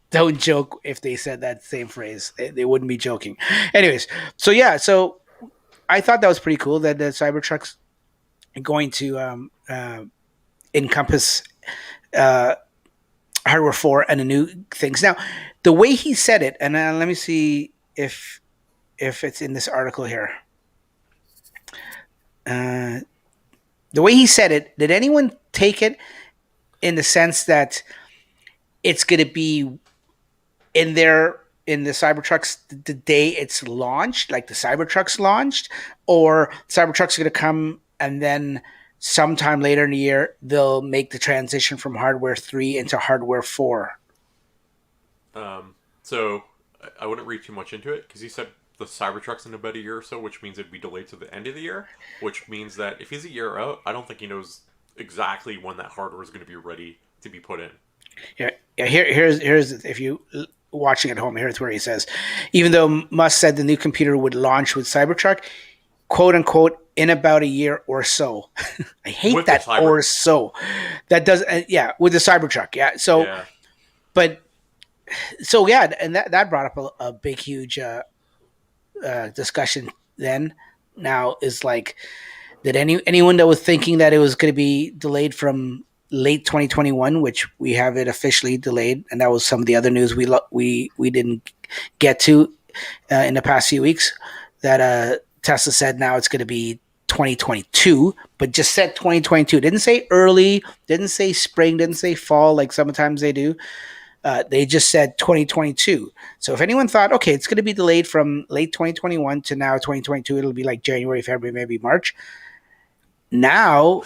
don't joke if they said that same phrase. They wouldn't be joking. Anyways, so yeah, so I thought that was pretty cool that the Cybertruck's going to encompass uh, hardware 4 and the new things. Now, the way he said it, and let me see if it's in this article here. Uh, the way he said it, did anyone take it in the sense that it's going to be in there in the Cybertrucks the day it's launched, like the Cybertruck's launched, or Cybertruck's going to come and then sometime later in the year they'll make the transition from hardware 3 into hardware 4? So I wouldn't read too much into it because he said the Cybertruck's in about a year or so, which means it'd be delayed to the end of the year, which means that if he's a year out, I don't think he knows exactly when that hardware is going to be ready to be put in. Yeah. Here's if you watching at home, here's where he says, even though Musk said the new computer would launch with Cybertruck, quote unquote, in about a year or so. I hate With that or so. That does, yeah, with the Cybertruck, yeah. So, Yeah. but so yeah, and that brought up a big, huge discussion. Then now is like, did anyone that was thinking that it was going to be delayed from late 2021, which we have it officially delayed, and that was some of the other news we didn't get to in the past few weeks. That Tesla said now it's going to be 2022, but just said 2022. Didn't say early, didn't say spring, didn't say fall like sometimes they do. They just said 2022. So if anyone thought, okay, it's going to be delayed from late 2021 to now 2022, it'll be like January, February, maybe March. Now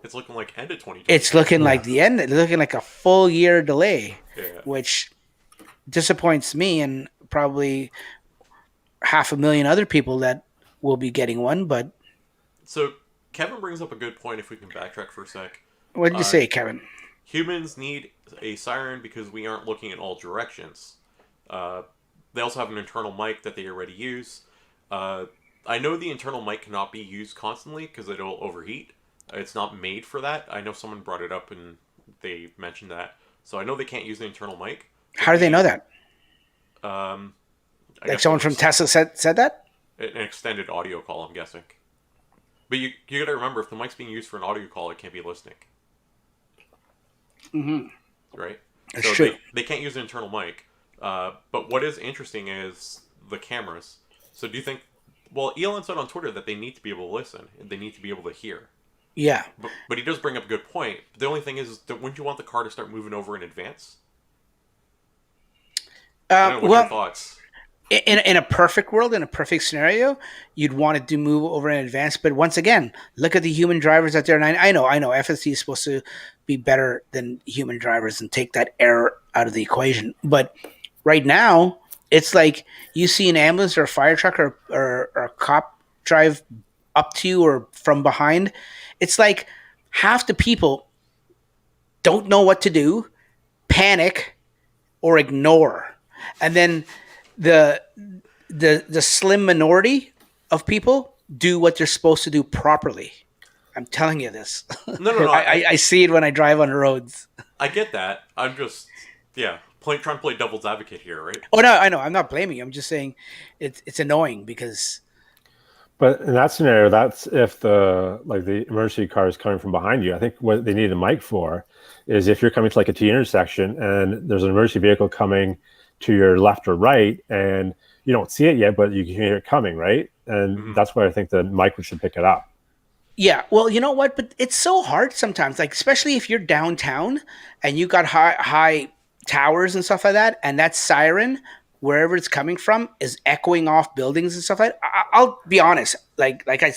it's looking like end of 2020. It's looking like the end. It's looking like a full year delay, which disappoints me and probably 500,000 other people that will be getting one. But so Kevin brings up a good point. If we can backtrack for a sec, what did you say, Kevin? Humans need a siren because we aren't looking in all directions. They also have an internal mic that they already use. I know the internal mic cannot be used constantly because it'll overheat. It's not made for that. I know someone brought it up and they mentioned that. So I know they can't use the internal mic. How do they know that? Like someone from Tesla said that? An extended audio call, I'm guessing. But you got to remember, if the mic's being used for an audio call, it can't be listening. Mm-hmm. Right? That's so true. They can't use an internal mic. But what is interesting is the cameras. So do you think... Well, Elon said on Twitter that they need to be able to listen. They need to be able to hear. Yeah. But he does bring up a good point. The only thing is, wouldn't you want the car to start moving over in advance? What's your thoughts? In a perfect world, in a perfect scenario, you'd want it to move over in advance. But once again, look at the human drivers out there. And I know FSD is supposed to be better than human drivers and take that error out of the equation. But right now, it's like you see an ambulance or a fire truck or a cop drive up to you or from behind. It's like half the people don't know what to do, panic, or ignore. And then the slim minority of people do what they're supposed to do properly. I'm telling you this. No. I see it when I drive on the roads. I get that. I'm just, trying to play devil's advocate here, right? Oh no, I know. I'm not blaming you. I'm just saying it's annoying because. But in that scenario, that's if the emergency car is coming from behind you. I think what they need a mic for is if you're coming to like a T intersection and there's an emergency vehicle coming to your left or right, and you don't see it yet, but you can hear it coming, right? And that's why I think the mic should pick it up. Yeah, well, you know what? But it's so hard sometimes, like especially if you're downtown and you got high towers and stuff like that, and that siren, wherever it's coming from, is echoing off buildings and stuff like that. I'll be honest, like I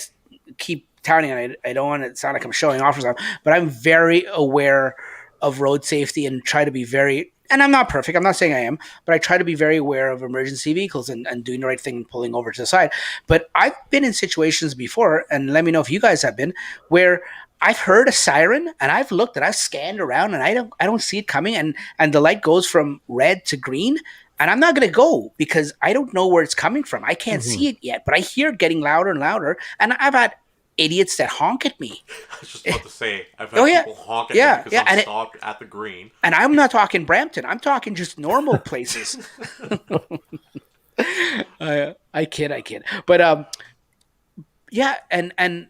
keep touting, and I don't want to sound like I'm showing off or something, but I'm very aware of road safety and try to be very, and I'm not perfect, I'm not saying I am, but I try to be very aware of emergency vehicles and doing the right thing and pulling over to the side. But I've been in situations before, and let me know if you guys have been, where I've heard a siren and I've looked and I've scanned around and I don't see it coming, and the light goes from red to green, and I'm not going to go because I don't know where it's coming from. I can't see it yet, but I hear it getting louder and louder. And I've had idiots that honk at me. I was just about to say, I've Oh had yeah, people honk at me yeah, because yeah, I'm stopped at the green. and I'm not talking Brampton. I'm talking just normal places. I kid, but yeah, and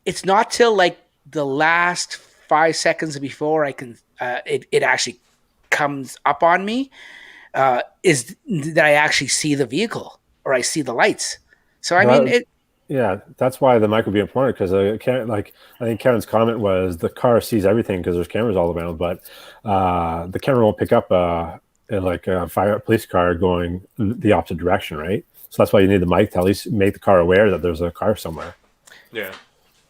it's not till like the last 5 seconds before I can it actually comes up on me is that I actually see the vehicle or I see the lights. So I mean That, it. yeah, that's why the mic would be important because like I think Kevin's comment was the car sees everything because there's cameras all around, but the camera won't pick up like a fire police car going the opposite direction, right? So that's why you need the mic to at least make the car aware that there's a car somewhere. Yeah.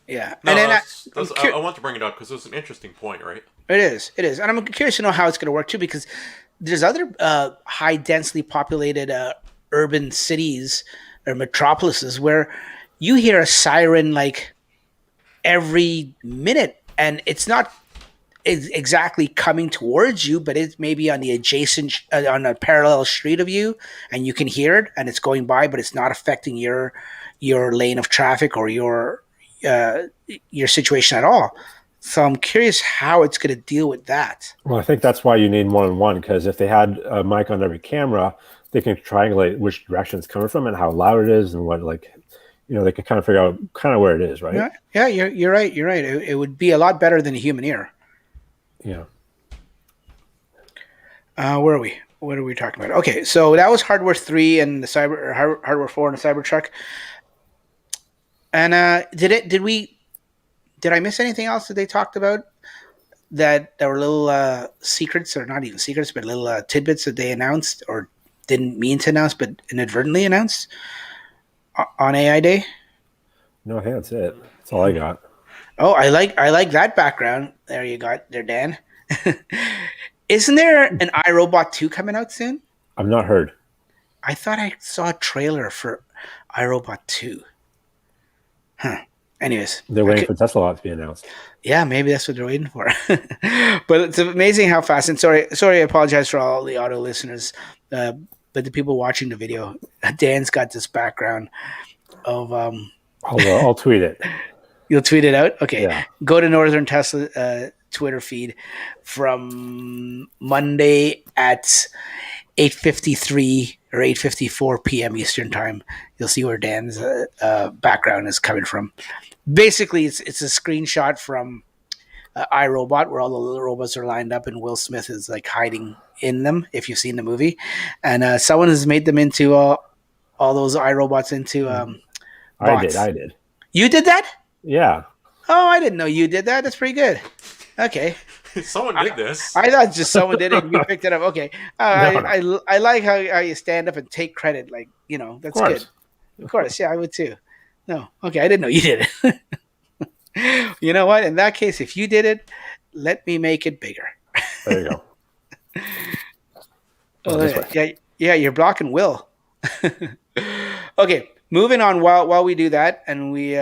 Yeah, No, and then I want to bring it up because it's an interesting point, right? it is, and I'm curious to know how it's going to work too because there's other high densely populated urban cities or metropolises where you hear a siren like every minute, and it's not exactly coming towards you, but it's maybe on the adjacent on a parallel street of you, and you can hear it, and it's going by, but it's not affecting your lane of traffic or uh, your situation at all. So I'm curious how it's going to deal with that. Well, I think that's why you need more than one because if they had a mic on every camera, they can triangulate which direction it's coming from and how loud it is and what like they can kind of figure out kind of where it is, right? Yeah, yeah, you're right. You're right. It would be a lot better than a human ear. Yeah. Where are we? What are we talking about? Okay, so that was Hardware 3 and the Hardware 4 and the Cybertruck. And did I miss anything else that they talked about that were little secrets, or not even secrets, but little tidbits that they announced or didn't mean to announce but inadvertently announced on AI Day? No, I think that's it. That's all I got. Oh, I like that background. There you got there, Dan. Isn't there an iRobot 2 coming out soon? I've not heard. I thought I saw a trailer for iRobot 2. Huh. Anyways, They're waiting for Tesla to be announced. Yeah, maybe that's what they're waiting for. But it's amazing how fast. And sorry, I apologize for all the auto listeners, but the people watching the video, Dan's got this background of. I'll tweet it. You'll tweet it out. Okay, yeah. Go to Northern Tesla Twitter feed from Monday at 8:53 or 8:54 p.m. Eastern time. You'll see where Dan's background is coming from. Basically, it's a screenshot from iRobot where all the little robots are lined up and Will Smith is like hiding in them. If you've seen the movie, and someone has made them into all those iRobots into bots. I did. You did that? Yeah. Oh, I didn't know you did that. That's pretty good. Okay. Someone did this. I thought just someone did it and you picked it up. Okay. No. I like how you stand up and take credit. Like, that's good. Of course. Yeah, I would too. No. Okay. I didn't know you did it. You know what? In that case, if you did it, let me make it bigger. There you go. Yeah, you're blocking Will. Okay. Moving on while we do that and we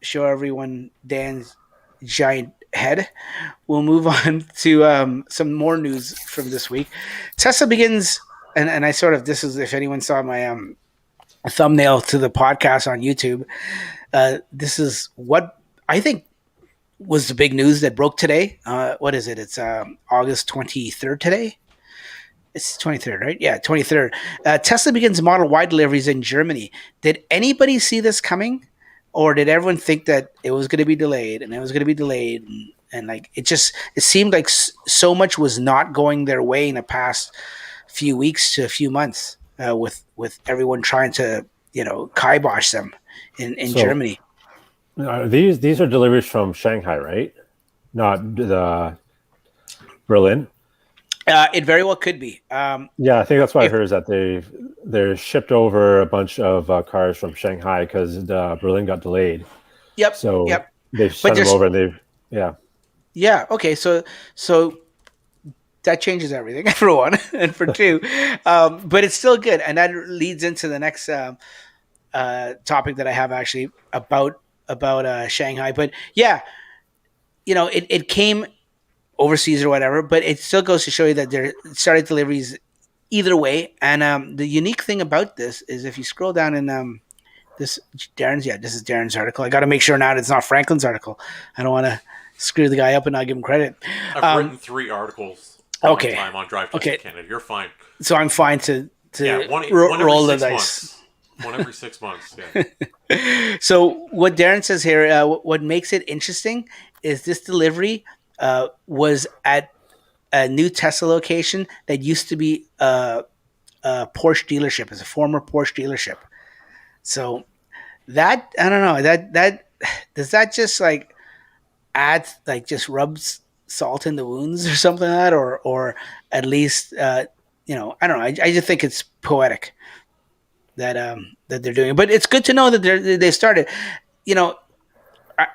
show everyone Dan's giant head, we'll move on to some more news from this week. Tesla begins, and I sort of, this is, if anyone saw my thumbnail to the podcast on YouTube, this is what I think was the big news that broke today. What is it? It's August 23rd today. It's 23rd, right? Yeah, 23rd. Tesla begins Model Y deliveries in Germany. Did anybody see this coming? Or did everyone think that it was going to be delayed and it was going to be delayed? And like, it seemed like so much was not going their way in the past few weeks to a few months with everyone trying to, kibosh them in Germany. These are deliveries from Shanghai, right? Not the Berlin. It very well could be. Yeah, I think that's what I heard is that they're shipped over a bunch of cars from Shanghai because Berlin got delayed. Yep. So they've sent them over and Yeah. Okay. So that changes everything for one, and for two, but it's still good, and that leads into the next topic that I have actually about Shanghai. But yeah, it came overseas or whatever, but it still goes to show you that there started deliveries either way. And the unique thing about this is if you scroll down in This Darren's, this is Darren's article. I got to make sure now that it's not Franklin's article. I don't want to screw the guy up and not give him credit. I've written 3 articles in my time on Drive Test Canada. You're fine. So I'm fine to one roll the every dice. 6 months. 1 every 6 months. Yeah. So what Darren says here, what makes it interesting is this delivery was at a new Tesla location that used to be a Porsche dealership. It's a former Porsche dealership. So that, I don't know, that does that just like add, like just rubs salt in the wounds or something like that, or at least I don't know. I just think it's poetic that that they're doing it. But it's good to know that they started.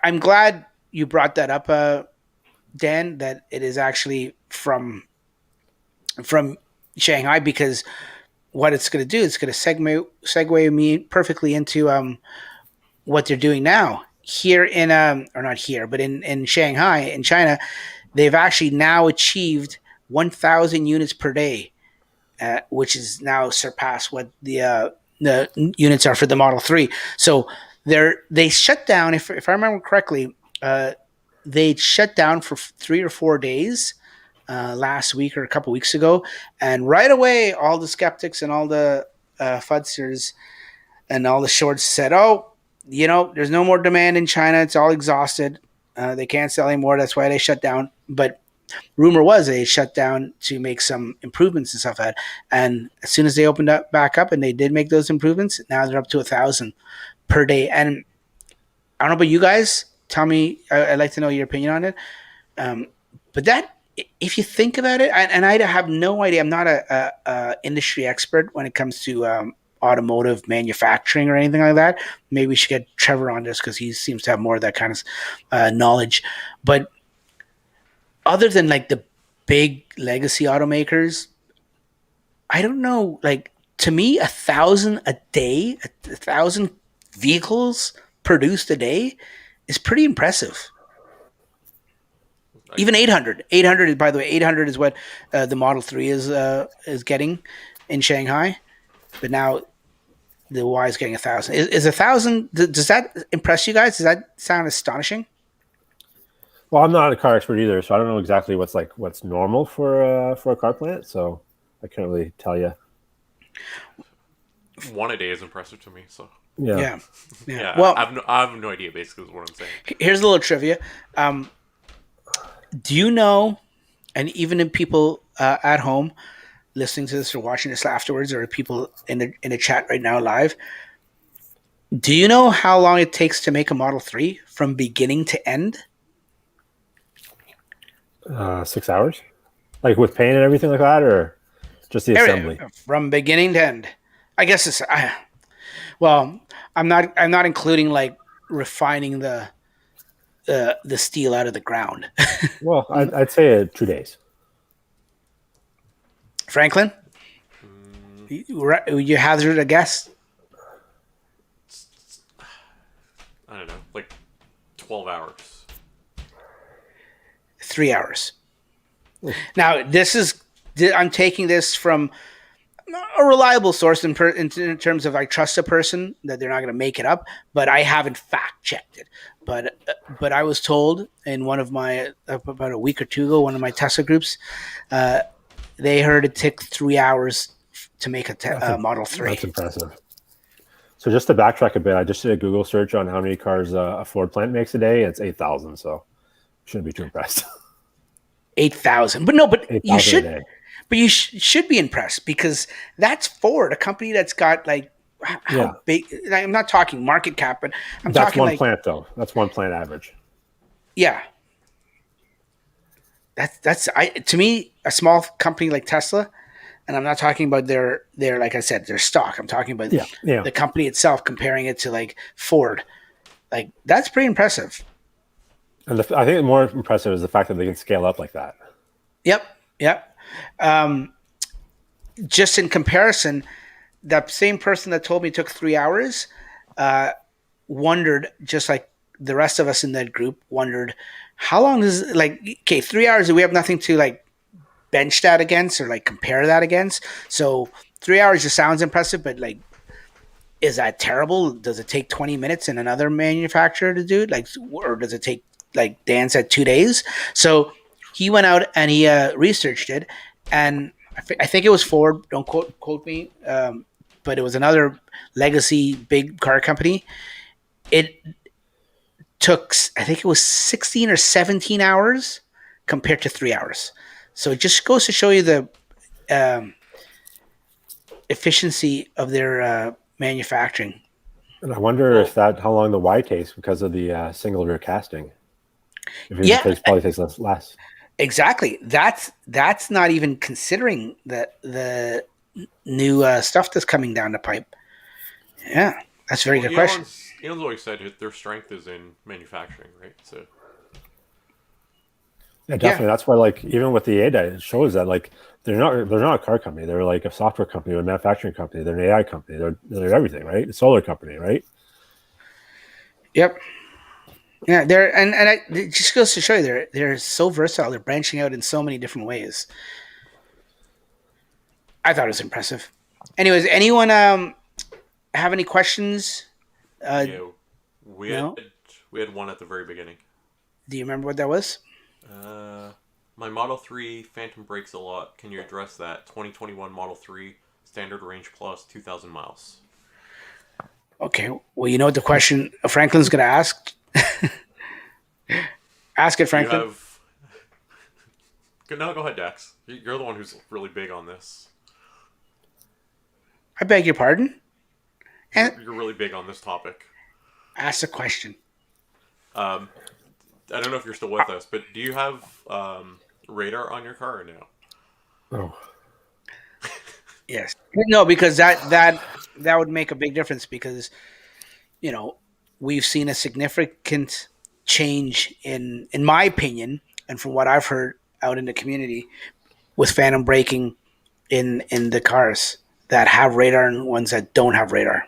I'm glad you brought that up, Dan, that it is actually from Shanghai, because what it's going to do is going to segue me perfectly into what they're doing now here in or not here, but in Shanghai in China. They've actually now achieved 1,000 units per day, which is now surpassed what the units are for the Model 3. So they shut down, if I remember correctly, they shut down for 3 or 4 days last week or a couple weeks ago, and right away all the skeptics and all the fudsters and all the shorts said, "Oh, there's no more demand in China. It's all exhausted. They can't sell anymore. That's why they shut down." But rumor was they shut down to make some improvements and stuff like that. And as soon as they opened up back up and they did make those improvements, now they're up to 1,000 per day. And I don't know about you guys. Tell me, I'd like to know your opinion on it. But that, if you think about it, and I have no idea, I'm not a industry expert when it comes to automotive manufacturing or anything like that. Maybe we should get Trevor on this because he seems to have more of that kind of knowledge. But other than like the big legacy automakers, I don't know. Like, to me, 1,000 a day, 1,000 vehicles produced a day is pretty impressive. Even 800. 800, by the way, 800 is what the Model 3 is getting in Shanghai. But now the Y is getting 1,000. Is 1,000, does that impress you guys? Does that sound astonishing? Well, I'm not a car expert either, so I don't know exactly what's normal for a car plant. So I can't really tell you. 1 a day is impressive to me. So yeah. Well, I have no idea. Basically, is what I'm saying. Here's a little trivia. Do you know, and even in people at home listening to this or watching this afterwards, or people in the chat right now live, do you know how long it takes to make a Model 3 from beginning to end? 6 hours, like with paint and everything like that, or just the assembly? From beginning to end. I guess it's. Well, I'm not including like refining the steel out of the ground. Well, I'd say 2 days. Franklin, you hazard a guess? I don't know, like 12 hours. 3 hours. Now, I'm taking this from a reliable source in terms of I trust a person that they're not going to make it up, but I haven't fact checked it. But I was told in one of my about a week or two ago, one of my Tesla groups, they heard it took 3 hours to make a Model 3. That's impressive. So just to backtrack a bit, I just did a Google search on how many cars a Ford plant makes a day. It's 8,000, so shouldn't be too impressed. 8,000, but 8, you should. But you should be impressed because that's Ford, a company that's got like how big. I'm not talking market cap, but that's talking one like, plant though. That's one plant average. Yeah, that's to me a small company like Tesla, and I'm not talking about their like I said their stock. I'm talking about the company itself, comparing it to like Ford. Like, that's pretty impressive. And I think more impressive is the fact that they can scale up like that. Yep. Just in comparison, that same person that told me it took 3 hours wondered, just like the rest of us in that group, wondered how long is 3 hours? We have nothing to like bench that against or like compare that against. So 3 hours just sounds impressive, but like is that terrible? Does it take 20 minutes in another manufacturer to do it? Like, or does it take, like Dan said, 2 days? So he went out and he researched it, and I think it was Ford. Don't quote me, but it was another legacy big car company. It took, I think it was 16 or 17 hours compared to 3 hours. So it just goes to show you the um, efficiency of their manufacturing. And I wonder Well, if that how long the Y takes because of the single rear casting. If it Yeah, takes probably takes less. exactly. That's not even considering the new stuff that's coming down the pipe. Yeah, that's a very well, good question. Elon's always said their strength is in manufacturing, right? So Yeah, Yeah, definitely. That's why, like, even with the ADA, it shows that like they're not a car company. They're like a software company, or a manufacturing company. They're an AI company. They're everything, right? A solar company, right? yep, yeah. It just goes to show you they're so versatile. They're branching out in so many different ways. I thought it was impressive. Anyways, anyone have any questions? yeah, we had No. we had one at the very beginning. Do you remember what that was? Uh, my Model 3 Phantom brakes a lot. Can you address that? 2021 Model 3 standard range plus 2,000 miles. Okay. Well, you know what the question Franklin's going to ask. Ask it, Do you Franklin. have? No, go ahead, Dax. You're the one who's really big on this. I beg your pardon. And You're really big on this topic. ask a question. Um, I don't know if you're still with us, but do you have radar on your car or no? Oh, Yes. No, because that would make a big difference because you know we've seen a significant change in my opinion, and from what I've heard out in the community with phantom braking in the cars that have radar and ones that don't have radar,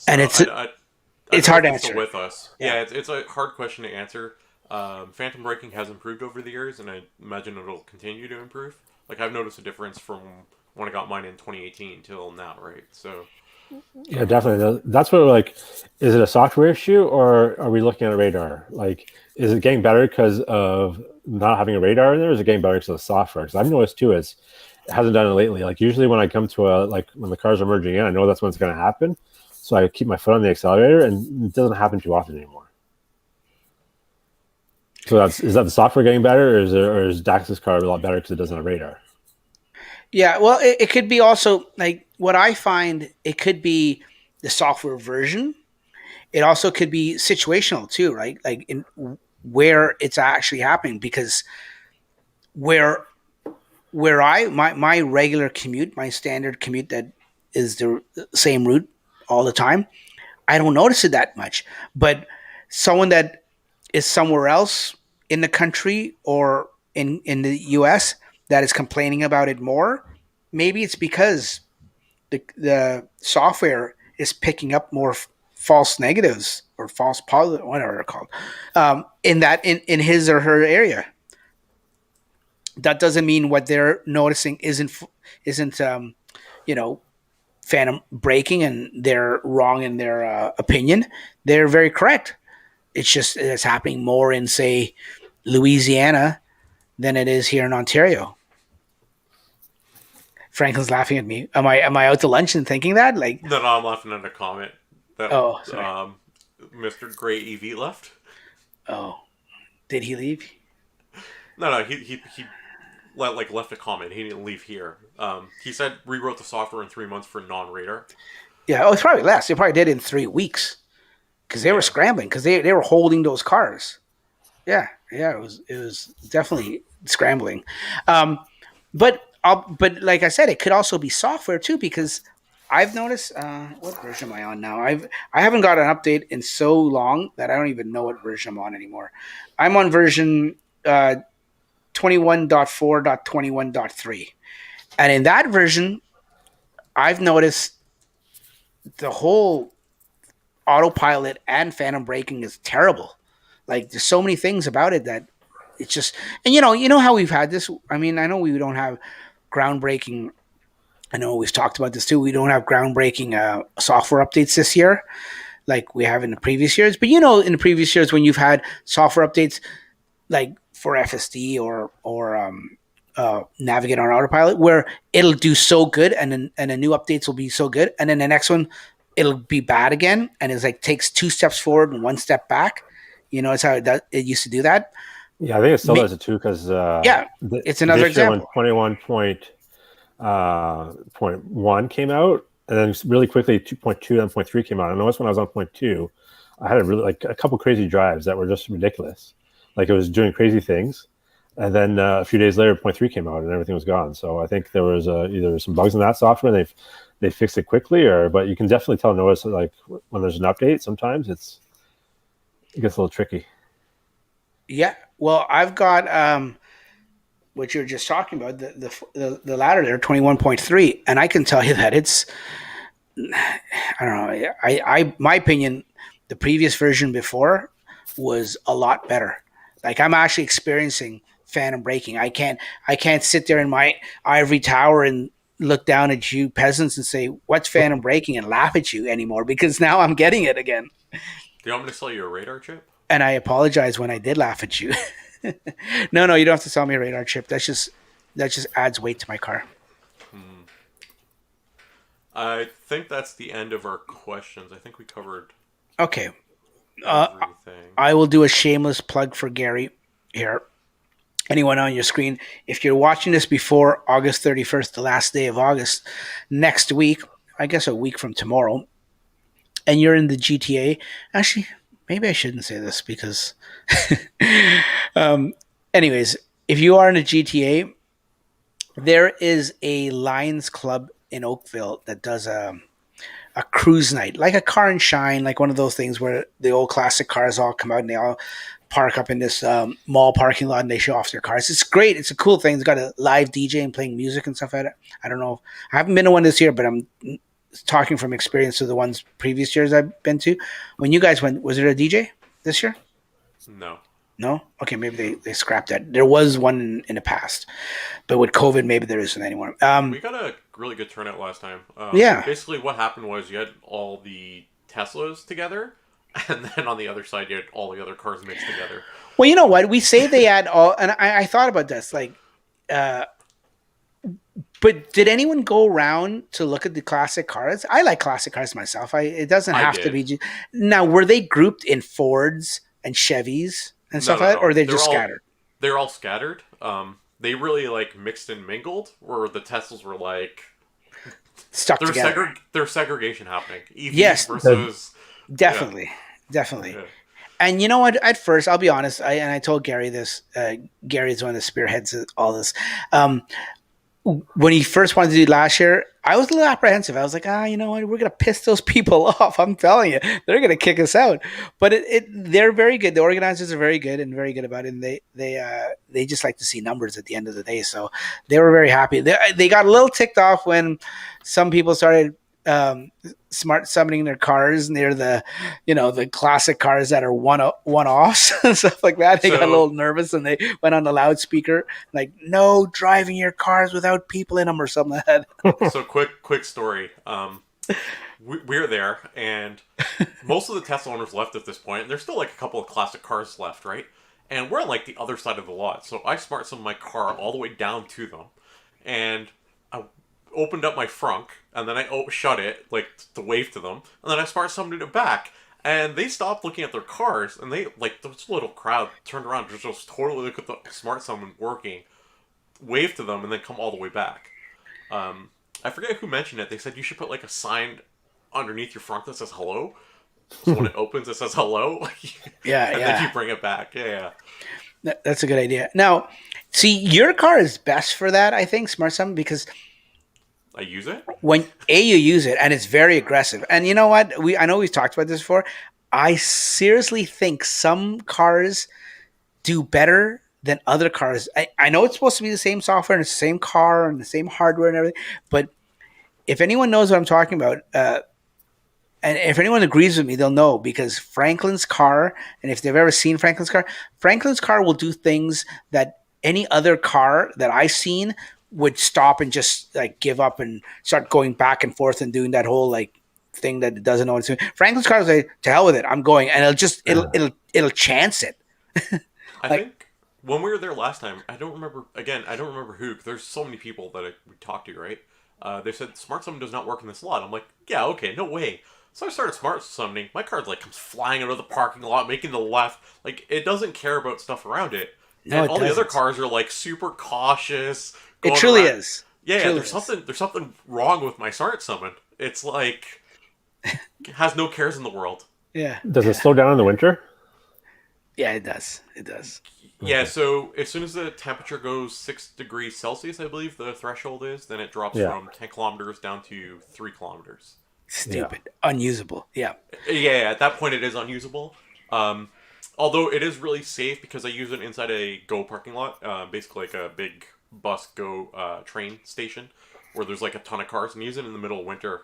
and So I it's don't know hard if to you're still answer. with us. Yeah. Yeah, it's a hard question to answer. Phantom braking has improved over the years, and I imagine it'll continue to improve. Like I've noticed a difference from when I got mine in 2018 till now, right? So yeah, definitely. That's what like. Is it a software issue, or are we looking at a radar? Like, is it getting better because of not having a radar in there? Or is it getting better because of the software? Because I've noticed too, it hasn't done it lately. Like usually when I come to a like when the cars are merging in, I know that's when it's going to happen. So I keep my foot on the accelerator, and it doesn't happen too often anymore. So is that the software getting better, or is Dax's car a lot better because it doesn't have radar? Yeah, well, it could be also like what I find. It could be the software version. It also could be situational too, right? Like in where it's actually happening, because where my regular commute, my standard commute that is the same route all the time, I don't notice it that much. But someone that is somewhere else in the country or in the US that is complaining about it more, maybe it's because the software is picking up more false negatives or false positive, whatever they're called, in his or her area. That doesn't mean what they're noticing isn't you know phantom braking and they're wrong in their opinion. They're very correct. It's just it's happening more in say Louisiana than it is here in Ontario. Franklin's laughing at me. Am I out to lunch and thinking that like no, no, I'm laughing at a comment that oh sorry Mr. Gray EV left. oh did he leave? No, no, he left a comment. He didn't leave here. He said rewrote the software in 3 months for non-radar. Yeah, oh it's probably less. They probably did it in 3 weeks because they were Yeah, scrambling because they were holding those cars. Yeah, yeah, it was definitely scrambling. Um, but like I said, it could also be software too because I've noticed. What version am I on now? I haven't got an update in so long that I don't even know what version I'm on anymore. I'm on version 21.4.21.3, and in that version, I've noticed the whole autopilot and phantom braking is terrible. Like there's so many things about it that it's just and you know how we've had this. I mean, I know we don't have groundbreaking I know we've talked about this too. We don't have groundbreaking software updates this year like we have in the previous years. But in the previous years when you've had software updates like for FSD or Navigate on Autopilot, where it'll do so good, and the new updates will be so good, and then the next one it'll be bad again, and it's like takes 2 steps forward and 1 step back. It's how it used to do that. Yeah, I think it still does it too because Yeah, it's another this year when example. 21.1 came out, and then really quickly 2.2 and 0.3 came out. I noticed when I was on 0.2, I had a couple crazy drives that were just ridiculous. Like it was doing crazy things, and then a few days later, 0.3 came out and everything was gone. So I think there was either some bugs in that software, and they fixed it quickly, but you can definitely notice like when there's an update, sometimes it gets a little tricky. Yeah. Well, I've got what you're just talking about, the ladder there, 21.3, and I can tell you that it's, I don't know, my opinion, the previous version before was a lot better. Like I'm actually experiencing phantom braking. I can't sit there in my ivory tower and look down at you peasants and say what's phantom braking and laugh at you anymore, because now I'm getting it again. Do you want me to sell you a radar chip? And I apologize when I did laugh at you. No, you don't have to sell me a radar chip. That just adds weight to my car. I think that's the end of our questions. I think we covered Okay. everything. I will do a shameless plug for Gary here. Anyone on your screen, if you're watching this before August 31st, the last day of August, next week, I guess a week from tomorrow, and you're in the GTA, actually, maybe I shouldn't say this because, anyways, if you are in the GTA, there is a Lions Club in Oakville that does a cruise night, like a car and shine, like one of those things where the old classic cars all come out and they all park up in this mall parking lot and they show off their cars. It's great. It's a cool thing. It's got a live DJ and playing music and stuff like that. I don't know. I haven't been to one this year, but I'm talking from experience to the ones previous years I've been to. When you guys went, was there a DJ this year? No. No? Okay, maybe they scrapped that. There was one in the past, but with COVID, maybe there isn't anymore. We got a really good turnout last time. Yeah. Basically, what happened was you had all the Teslas together, and then on the other side, you had all the other cars mixed together. Well, you know what? We say they had all, and I thought about this, like, but did anyone go around to look at the classic cars? I like classic cars myself. It doesn't have to be. Now, were they grouped in Fords and Chevys and stuff like that, or are they just scattered? They're all scattered. They really like mixed and mingled, where the Teslas were like stuck together. There's segregation happening. EVs yes, versus definitely. Yeah. And you know what? At first, I'll be honest. I told Gary this. Gary is one of the spearheads of all this. When he first wanted to do it last year, I was a little apprehensive. I was like, you know what? We're going to piss those people off. I'm telling you, they're going to kick us out. But they're very good. The organizers are very good and very good about it. And they just like to see numbers at the end of the day. So they were very happy. They got a little ticked off when some people started smart summoning their cars near the classic cars that are one-offs and stuff like that. They got a little nervous and they went on the loudspeaker like, no driving your cars without people in them or something like that. So quick story. We're there and most of the Tesla owners left at this point, and there's still like a couple of classic cars left, right? And we're on like the other side of the lot. So I smart summoned my car all the way down to them, and I opened up my frunk, and then I shut it, like, to wave to them, and then I smart summoned it back, and they stopped looking at their cars, and they, like, this little crowd turned around, just totally look at the smart summon working, wave to them, and then come all the way back. I forget who mentioned it. They said you should put, like, a sign underneath your frunk that says hello, so when it opens, it says hello. And then you bring it back. Yeah. That's a good idea. Now, see, your car is best for that, I think, smart summon, because I use it? When you use it, and it's very aggressive. And you know what? I know we've talked about this before. I seriously think some cars do better than other cars. I know it's supposed to be the same software and it's the same car and the same hardware and everything, but if anyone knows what I'm talking about, and if anyone agrees with me, they'll know, because Franklin's car, and if they've ever seen Franklin's car will do things that any other car that I've seen would stop and just like give up and start going back and forth and doing that whole like thing that it doesn't know what it's doing. Franklin's car was like, to hell with it, I'm going, and it'll chance it. I Like, think when we were there last time, I don't remember. Again, I don't remember who. 'Cause there's so many people that we talked to, right? They said smart summon does not work in this lot. I'm like, yeah, okay, no way. So I started smart summoning. My card like comes flying out of the parking lot, making the left. Like it doesn't care about stuff around it. no, And it all doesn't. the other cars are like super cautious. It Going truly around. is. Yeah, Truly there's is. something wrong with my smart summon. It's like it has no cares in the world. Yeah. Does it slow down in the winter? Yeah, it does. It does. Yeah, so as soon as the temperature goes 6 degrees Celsius, I believe the threshold is, then it drops Yeah. from 10 kilometers down to 3 kilometers. Stupid. Unusable. Yeah. Yeah, at that point it is unusable. Although it is really safe because I use it inside a Go parking lot, basically like a big bus Go train station where there's like a ton of cars, and use it in the middle of winter.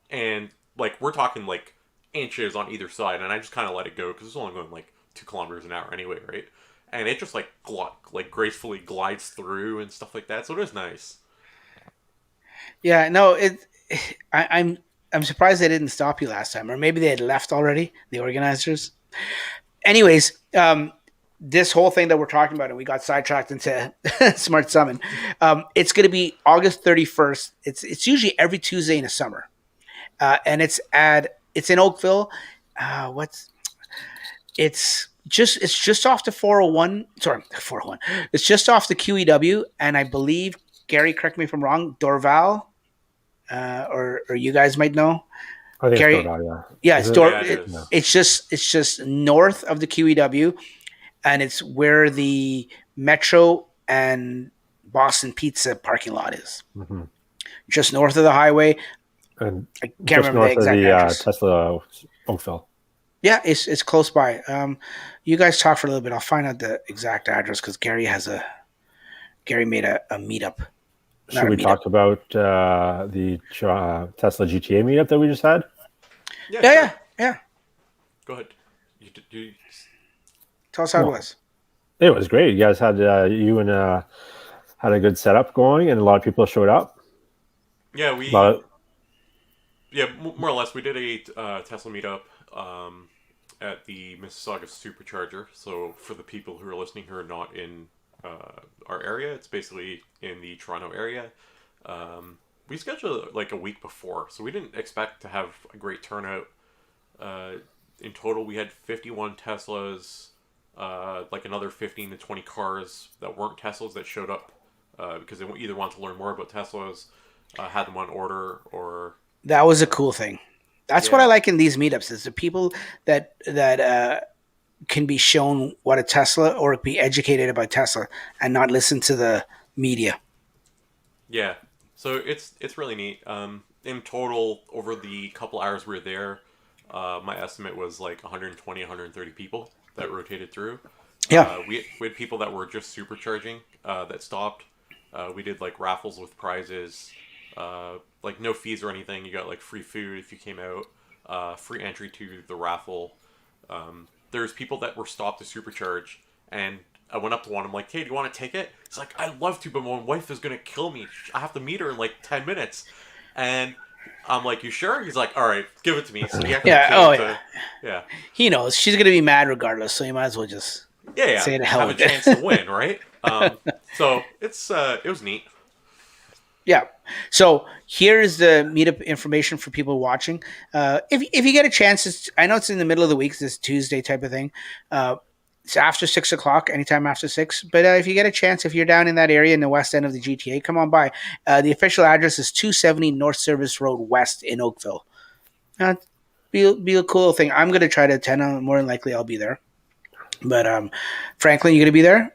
And like we're talking like inches on either side, and I just kind of let it go because it's only going like 2 kilometers an hour anyway, right? And it just like gracefully glides through and stuff like that. So it is nice. Yeah. No, I'm surprised they didn't stop you last time, or maybe they had left already, the organizers. Anyways, this whole thing that we're talking about, and we got sidetracked into Smart Summon. It's going to be August 31st. It's usually every Tuesday in the summer, and it's in Oakville. What's it's just off the 401. Sorry, 401. It's just off the QEW, and I believe Gary, correct me if I'm wrong, Dorval, or you guys might know. I think Gary, it's Dorval, yeah. yeah, Is it's it? Dor. Yeah, it is. It's just north of the QEW, and it's where the Metro and Boston Pizza parking lot is. Mm-hmm. Just north of the highway. And I can't just remember the north of exact the address. Tesla Oakville. Yeah, it's close by. You guys talk for a little bit. I'll find out the exact address because Gary made a meetup. Should we talk about the Tesla GTA meetup that we just had? Yeah, Yeah, sure. yeah. Go ahead. You Tell us how it Well, was. it was great. You guys had had a good setup going, and a lot of people showed up. yeah, A lot of, more or less. We did a Tesla meetup at the Mississauga Supercharger. So for the people who are listening who are not in our area, it's basically in the Toronto area. We scheduled it like a week before, so we didn't expect to have a great turnout. In total, we had 51 Teslas, like another 15 to 20 cars that weren't Teslas that showed up because they either want to learn more about Teslas, had them on order, or That was a cool thing. That's what I yeah, like in these meetups is the people that can be shown what a Tesla or be educated about Tesla and not listen to the media. yeah. So it's really neat. In total, over the couple hours we were there, my estimate was like 120, 130 people that rotated through. Yeah. We had people that were just supercharging that stopped. We did like raffles with prizes, like no fees or anything. You got like free food if you came out, free entry to the raffle. There's people that were stopped to supercharge, and I went up to one. I'm like, "Hey, do you want a ticket?" He's like, "I'd love to, but my wife is gonna kill me. I have to meet her in like 10 minutes." And I'm like, "You sure?" He's like, "All right, give it to me." So he actually Yeah. came Oh, to, yeah. yeah, He knows she's gonna be mad regardless, so you might as well just yeah. say to hell Have a with it. chance to win, right? So it was neat. Yeah. So here is the meetup information for people watching. If you get a chance, I know it's in the middle of the week, this Tuesday type of thing. It's after 6 o'clock, anytime after 6. But if you get a chance, if you're down in that area in the west end of the GTA, come on by. The official address is 270 North Service Road West in Oakville. Be a cool thing. I'm going to try to attend. More than likely, I'll be there. But Franklin, you going to be there?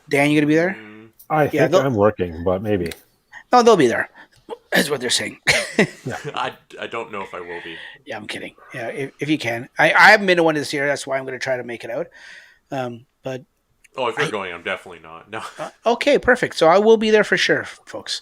Dan, you going to be there? I Yeah, think I'm working, but maybe. no, they'll be there. That's what they're saying. I don't know if I will be. Yeah, I'm kidding. Yeah, if you can. I haven't been to one this year. That's why I'm going to try to make it out. But Oh, if you're going, I'm definitely not. No. okay, perfect. So I will be there for sure, folks.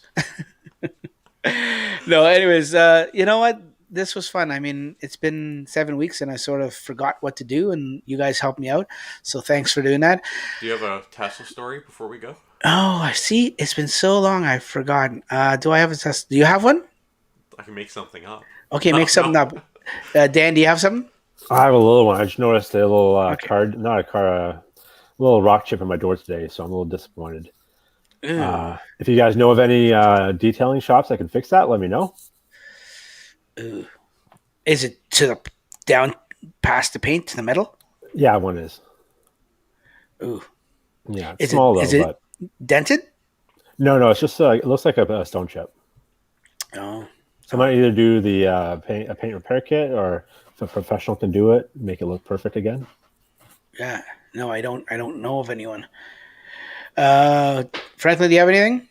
No, anyways, you know what? This was fun. I mean, it's been 7 weeks and I sort of forgot what to do, and you guys helped me out. So thanks for doing that. Do you have a Tesla story before we go? Oh, I see. It's been so long, I've forgotten. Do I have a test? Do you have one? I can make something up. Okay, No, make something no. up. Dan, do you have something? I have a little one. I just noticed a little Okay. card, not a car, a little rock chip in my door today, so I'm a little disappointed. Ooh, If you guys know of any detailing shops that can fix that, let me know. ooh. Is it to the down past the paint to the metal? Yeah, one is. Ooh. Yeah, it's Is it small is though, it but dented? no, it's just it looks like a stone chip. Oh. So I Oh. might either do the paint repair kit, or if a professional can do it, make it look perfect again. Yeah. No, I don't know of anyone. Uh Franklin, do you have anything?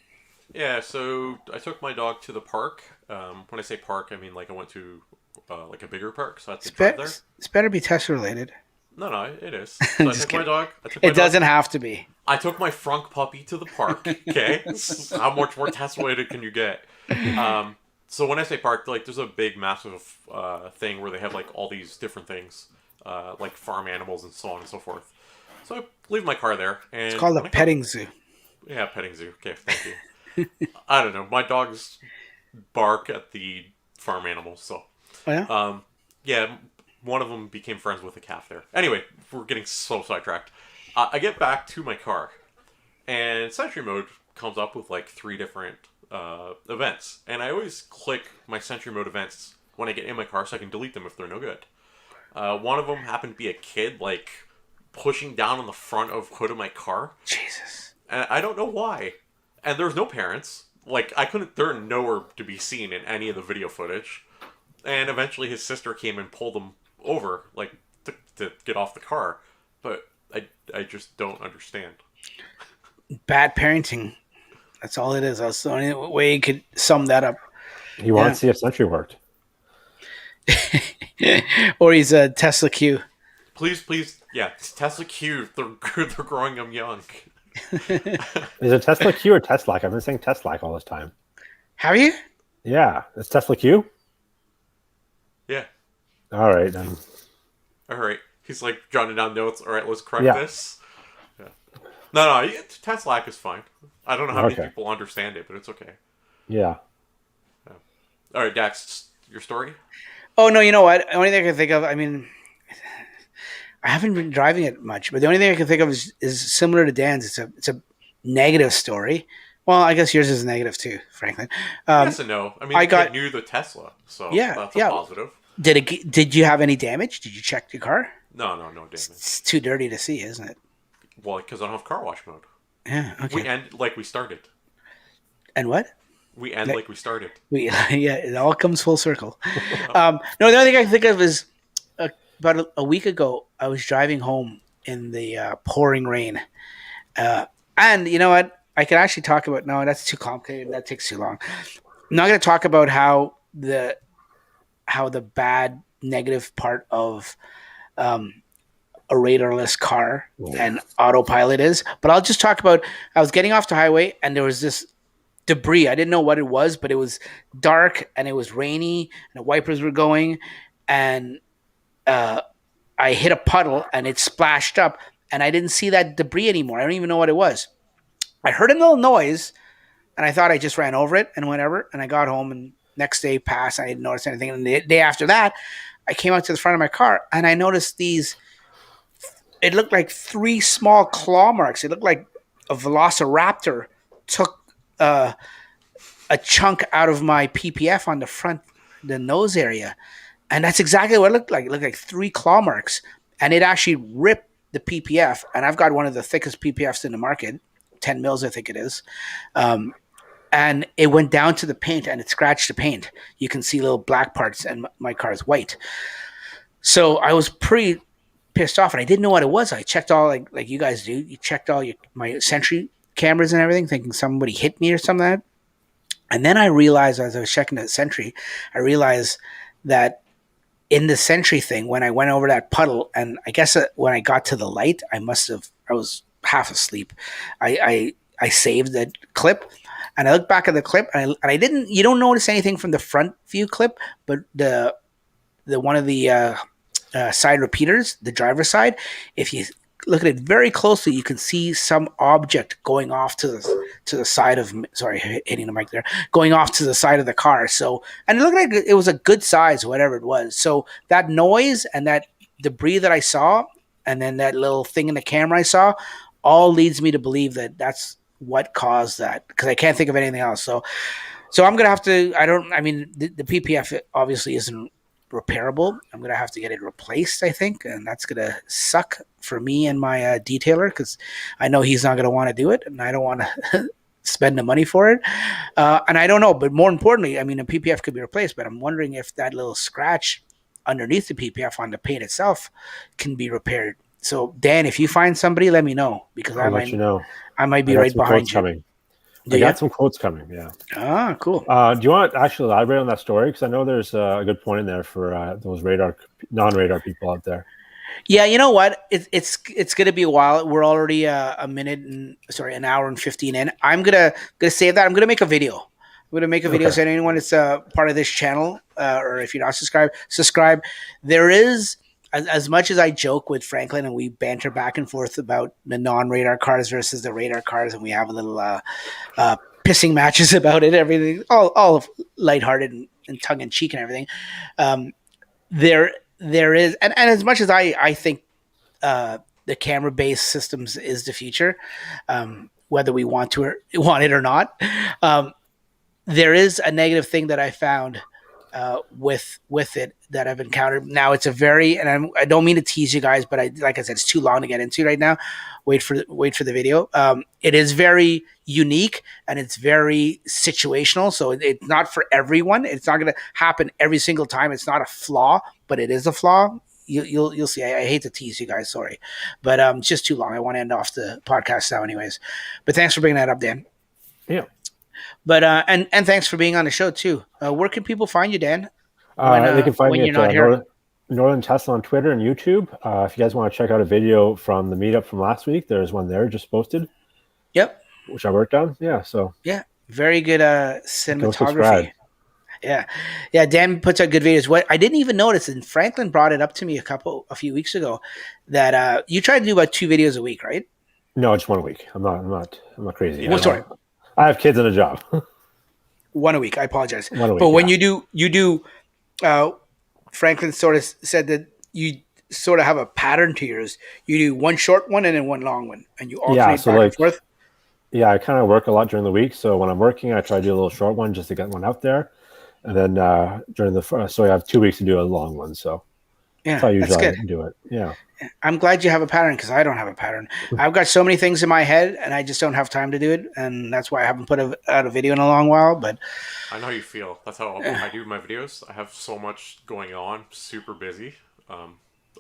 Yeah, so I took my dog to the park. When I say park, I mean like I went to like a bigger park, so I had to drive there. It's better be test related. No, no, it is. So I Just took my kidding. dog. I took my It dog. doesn't have to be. I took my frunk puppy to the park. Okay, how much more test related can you get? Um, so when I say park, like there's a big, massive thing where they have like all these different things, like farm animals and so on and so forth. So I leave my car there, It's and called a when I come, petting zoo. yeah, petting zoo. Okay, thank you. I don't know. My dogs bark at the farm animals, so Oh yeah? um, yeah, one of them became friends with a calf there. Anyway, we're getting so sidetracked. I get back to my car, and Sentry Mode comes up with like three different events, and I always click my Sentry Mode events when I get in my car so I can delete them if they're no good. One of them happened to be a kid like pushing down on the front of hood of my car, Jesus. and I don't know why. And there's no parents. Like I couldn't. They're nowhere to be seen in any of the video footage. And eventually, his sister came and pulled him over, like to get off the car. But I just don't understand. Bad parenting. That's all it is. That's the only way you could sum that up. He wanted Yeah. to see if Sentry worked. Or he's a Tesla Q. Please, please, yeah, Tesla Q. They're growing them young. Is it Tesla Q or Tesla? I've been saying Tesla all this time. Have you? Yeah, it's Tesla Q. Yeah. All right, then. All right. He's like jotting down notes. All right, let's correct Yeah. this. Yeah. No, Tesla is fine. I don't know how many Okay. people understand it, but it's okay. Yeah. All right, Dax, your story. Oh no, you know what? The only thing I can think of, I mean, I haven't been driving it much, but the only thing I can think of is similar to Dan's. It's a negative story. Well, I guess yours is negative too, Franklin. Yes and no. I mean, I the kid got knew the Tesla, so yeah, that's a yeah. positive. Did you have any damage? Did you check your car? No damage. It's too dirty to see, isn't it? Well, because I don't have car wash mode. Yeah. We Okay. end like we started. And what? We end like we started. We yeah, it all comes full circle. Oh, No, the only thing I can think of is about a week ago, I was driving home in the pouring rain, uh, and you know what? I can actually talk about. No, that's too complicated. That takes too long. I'm not going to talk about how the bad negative part of um, a radarless car and autopilot is, but I'll just talk about. I was getting off the highway, and there was this debris. I didn't know what it was, but it was dark and it was rainy, and the wipers were going, and uh, I hit a puddle and it splashed up, and I didn't see that debris anymore. I don't even know what it was. I heard a little noise, and I thought I just ran over it and whatever. And I got home, and next day passed. I didn't notice anything. And the day after that, I came out to the front of my car, and I noticed these. It looked like three small claw marks. It looked like a velociraptor took uh, a chunk out of my PPF on the front, the nose area. And that's exactly what it looked like. It looked like three claw marks. And it actually ripped the PPF. And I've got one of the thickest PPFs in the market, 10 mils, I think it is. Um, and it went down to the paint and it scratched the paint. You can see little black parts, and my car is white. So I was pretty pissed off, and I didn't know what it was. I checked all like you guys do. You checked all my Sentry cameras and everything, thinking somebody hit me or something like that. And then I realized as I was checking the Sentry, I realized that in the Sentry thing, when I went over that puddle, and I guess when I got to the light, I was half asleep. I saved the clip, and I looked back at the clip, and I didn't. You don't notice anything from the front view clip, but the one of the side repeaters, the driver's side, if you look at it very closely, you can see some object going off to the side of. Sorry, hitting the mic there. Going off to the side of the car. So, and it looked like it was a good size, whatever it was. So that noise and that debris that I saw, and then that little thing in the camera I saw, all leads me to believe that that's what caused that, because I can't think of anything else. So I'm gonna have to. I mean, the PPF obviously isn't repairable. I'm gonna have to get it replaced, I think, and that's gonna suck for me and my detailer, because I know he's not gonna want to do it, and I don't want to spend the money for it. And I don't know, but more importantly, I mean, a PPF could be replaced, but I'm wondering if that little scratch underneath the PPF on the paint itself can be repaired. So Dan, if you find somebody, let me know, because I'll let you know. I might be right behind you. Coming. I got some quotes coming. Yeah. Ah, cool. Do you want to actually elaborate on that story? Because I know there's a good point in there for those non-radar people out there. Yeah, you know what? It's gonna be a while. We're already an hour and 15 in. I'm gonna save that. I'm gonna make a video. I'm gonna make a video. So anyone that's part of this channel, or if you're not subscribe. There is, as much as I joke with Franklin and we banter back and forth about the non-radar cars versus the radar cars, and we have a little pissing matches about it, everything, all lighthearted and tongue in cheek and everything. There is, and as much as I think the camera-based systems is the future, whether we want it or not, there is a negative thing that I found with it that I've encountered. Now it's a very, and I don't mean to tease you guys, but like I said, it's too long to get into right now. Wait for the video. It is very unique and it's very situational. So it's not for everyone. It's not going to happen every single time. It's not a flaw, but it is a flaw. You'll see. I hate to tease you guys, sorry, but it's just too long. I want to end off the podcast now, anyways. But thanks for bringing that up, Dan. Yeah. But and thanks for being on the show too. Where can people find you, Dan? They can find me at Northern Tesla on Twitter and YouTube. If you guys want to check out a video from the meetup from last week, there's one there just posted. Yep. Which I worked on. Yeah. So. Yeah. Very good cinematography. Yeah. Dan puts out good videos. What I didn't even notice, and Franklin brought it up to me a few weeks ago, that you try to do about 2 videos a week, right? No, just 1 week. I'm not crazy. Well, sorry. I have kids and a job. 1 a week. I apologize. 1 a week, but when you do, Franklin sort of said that you sort of have a pattern to yours. You do one short one and then one long one, and you alternate back and forth. Yeah, I kind of work a lot during the week. So when I'm working, I try to do a little short one just to get one out there. And then during so I have 2 weeks to do a long one. So that's how I usually do it. Yeah. I'm glad you have a pattern, because I don't have a pattern. I've got so many things in my head and I just don't have time to do it. And that's why I haven't put out a video in a long while. But I know how you feel. That's how I do my videos. I have so much going on, super busy, a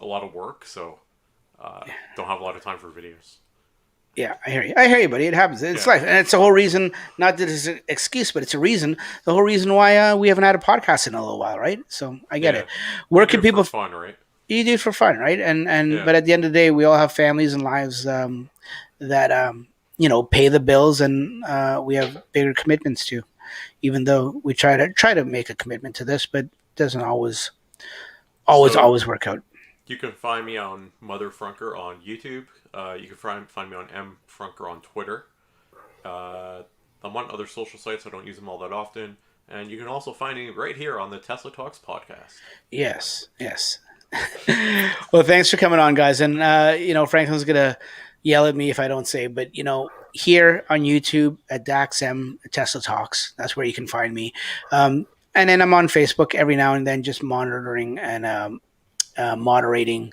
lot of work. So don't have a lot of time for videos. Yeah, I hear you, buddy. It happens. It's life. And it's the whole reason, not that it's an excuse, but it's a reason, the whole reason why we haven't had a podcast in a little while, right? So I get it. Where can people... fun, right? You do it for fun, right? But at the end of the day, we all have families and lives that pay the bills, and we have bigger commitments to. Even though we try to make a commitment to this, but it doesn't always work out. You can find me on Mother Frunker on YouTube. You can find me on M Frunker on Twitter. I'm on other social sites. I don't use them all that often. And you can also find me right here on the Tesla Talks podcast. Yes. Well, thanks for coming on, guys. And Franklin's gonna yell at me if I don't say, but here on YouTube at DaxM Tesla Talks, that's where you can find me. And then I'm on Facebook every now and then, just monitoring and moderating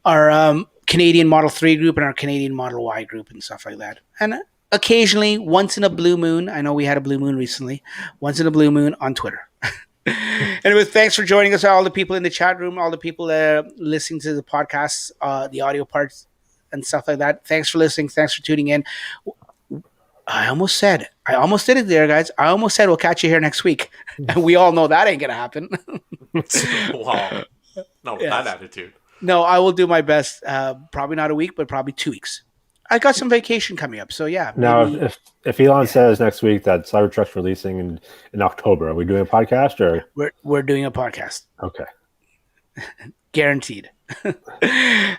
our Canadian Model 3 group and our Canadian Model Y group and stuff like that. And occasionally, once in a blue moon, I know we had a blue moon recently, once in a blue moon on Twitter. Anyway, thanks for joining us, all the people in the chat room, all the people listening to the podcasts, the audio parts and stuff like that. Thanks for listening. Thanks for tuning in. I almost did it there, guys. I almost said we'll catch you here next week. And we all know that ain't going to happen. Wow. No, that attitude. No, I will do my best. Probably not a week, but probably 2 weeks. I got some vacation coming up, so yeah. Now, if Elon says next week that Cybertruck's releasing in October, are we doing a podcast or? We're doing a podcast. Okay. Guaranteed.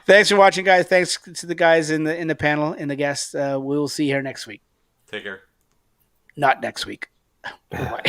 Thanks for watching, guys. Thanks to the guys in the panel and the guests. We will see you here next week. Take care. Not next week. Bye.